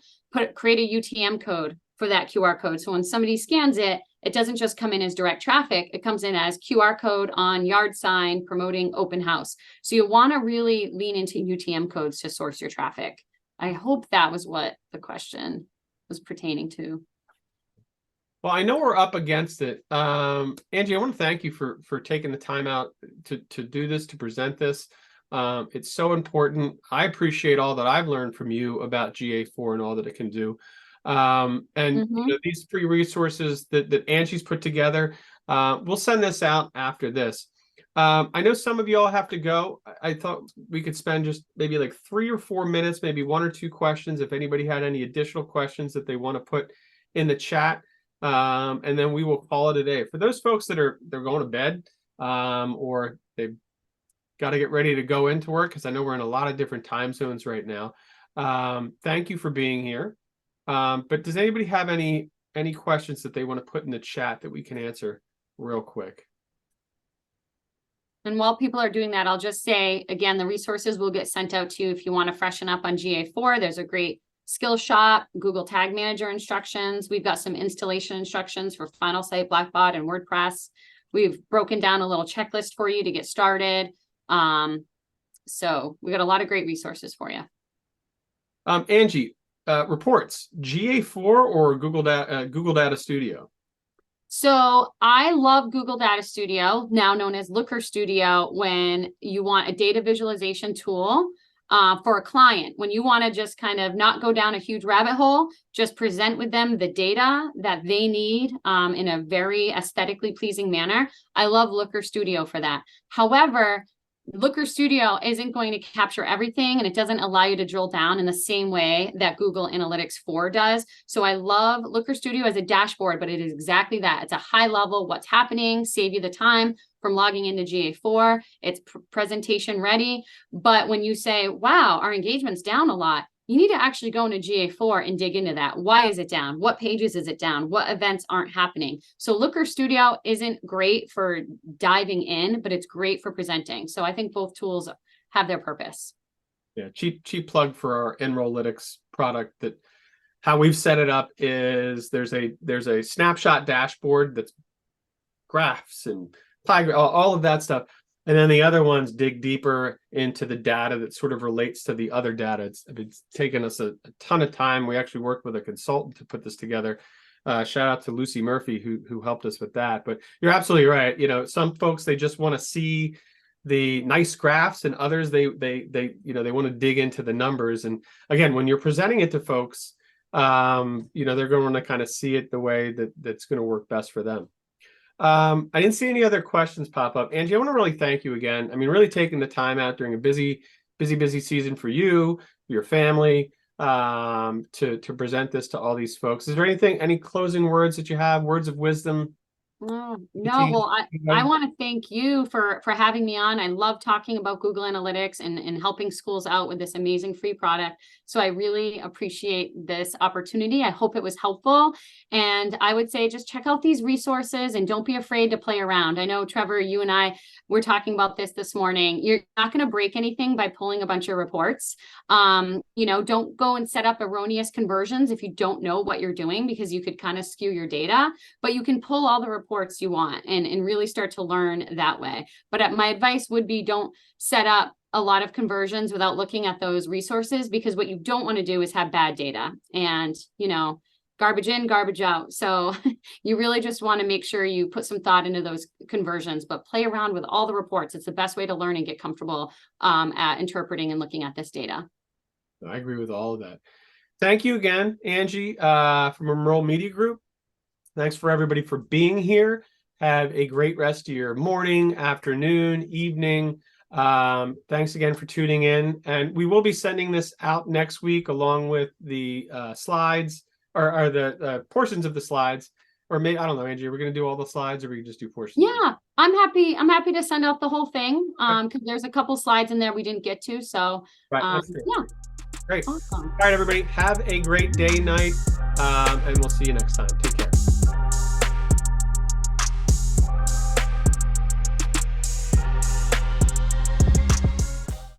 create a UTM code for that QR code. So when somebody scans it, it doesn't just come in as direct traffic, it comes in as QR code on yard sign promoting open house. So you want to really lean into UTM codes to source your traffic. I hope that was what the question was pertaining to. Well, I know we're up against it. Angie, I want to thank you for taking the time out to do this, to present this. It's so important. I appreciate all that I've learned from you about GA4 and all that it can do. You know, these free resources that Angie's put together, we'll send this out after this. I know some of you all have to go. I thought we could spend just maybe like 3 or 4 minutes, maybe 1 or 2 questions. If anybody had any additional questions that they want to put in the chat, and then we will call it a day. For those folks that they're going to bed, or they've got to get ready to go into work, because I know we're in a lot of different time zones right now. Thank you for being here. But does anybody have any questions that they want to put in the chat that we can answer real quick? And while people are doing that, I'll just say, again, the resources will get sent out to you if you want to freshen up on GA4. There's a great skill shop, Google Tag Manager instructions. We've got some installation instructions for Final Site, Blackbaud, and WordPress. We've broken down a little checklist for you to get started. So we got a lot of great resources for you. Angie, reports, GA4 or Google Data Studio? So I love Google Data Studio, now known as Looker Studio, when you want a data visualization tool for a client. When you want to just kind of not go down a huge rabbit hole, just present with them the data that they need in a very aesthetically pleasing manner. I love Looker Studio for that. However, Looker Studio isn't going to capture everything, and it doesn't allow you to drill down in the same way that Google Analytics 4 does. So I love Looker Studio as a dashboard, but it is exactly that. It's a high level, what's happening, save you the time from logging into GA4. It's presentation ready. But when you say, wow, our engagement's down a lot, you need to actually go into GA4 and dig into that. Why is it down? What pages is it down? What events aren't happening? So Looker Studio isn't great for diving in, but it's great for presenting. So I think both tools have their purpose. Yeah, cheap plug for our Enrolllytics product. That how we've set it up is there's a snapshot dashboard that's graphs and pie, all of that stuff. And then the other ones dig deeper into the data that sort of relates to the other data. It's taken us a ton of time. We actually worked with a consultant to put this together. Shout out to Lucy Murphy who helped us with that. But you're absolutely right. You know, some folks, they just want to see the nice graphs, and others they want to dig into the numbers. And again, when you're presenting it to folks, you know, they're going to kind of see it the way that's going to work best for them. I didn't see any other questions pop up. Angie, I want to really thank you again. I mean, really taking the time out during a busy season for you, your family, to present this to all these folks. Is there any closing words that you have, words of wisdom? No, well, I want to thank you for having me on. I love talking about Google Analytics and helping schools out with this amazing free product. So I really appreciate this opportunity. I hope it was helpful. And I would say just check out these resources and don't be afraid to play around. I know, Trevor, you and I were talking about this morning. You're not going to break anything by pulling a bunch of reports. You know, don't go and set up erroneous conversions if you don't know what you're doing, because you could kind of skew your data, but you can pull all the reports you want and really start to learn that way. But my advice would be, don't set up a lot of conversions without looking at those resources, because what you don't want to do is have bad data and, you know, garbage in, garbage out. So you really just want to make sure you put some thought into those conversions, but play around with all the reports. It's the best way to learn and get comfortable at interpreting and looking at this data. I agree with all of that. Thank you again, Angie, from Enroll Media Group. Thanks for everybody for being here. Have a great rest of your morning, afternoon, evening. Thanks again for tuning in, and we will be sending this out next week along with the slides or the portions of the slides. Or maybe, I don't know, Angie, we're going to do all the slides, or we can just do portions? Yeah, I'm happy to send out the whole thing, because there's a couple slides in there we didn't get to. So Right, yeah. Great. Awesome. All right, everybody, have a great day, night, and we'll see you next time. Take care.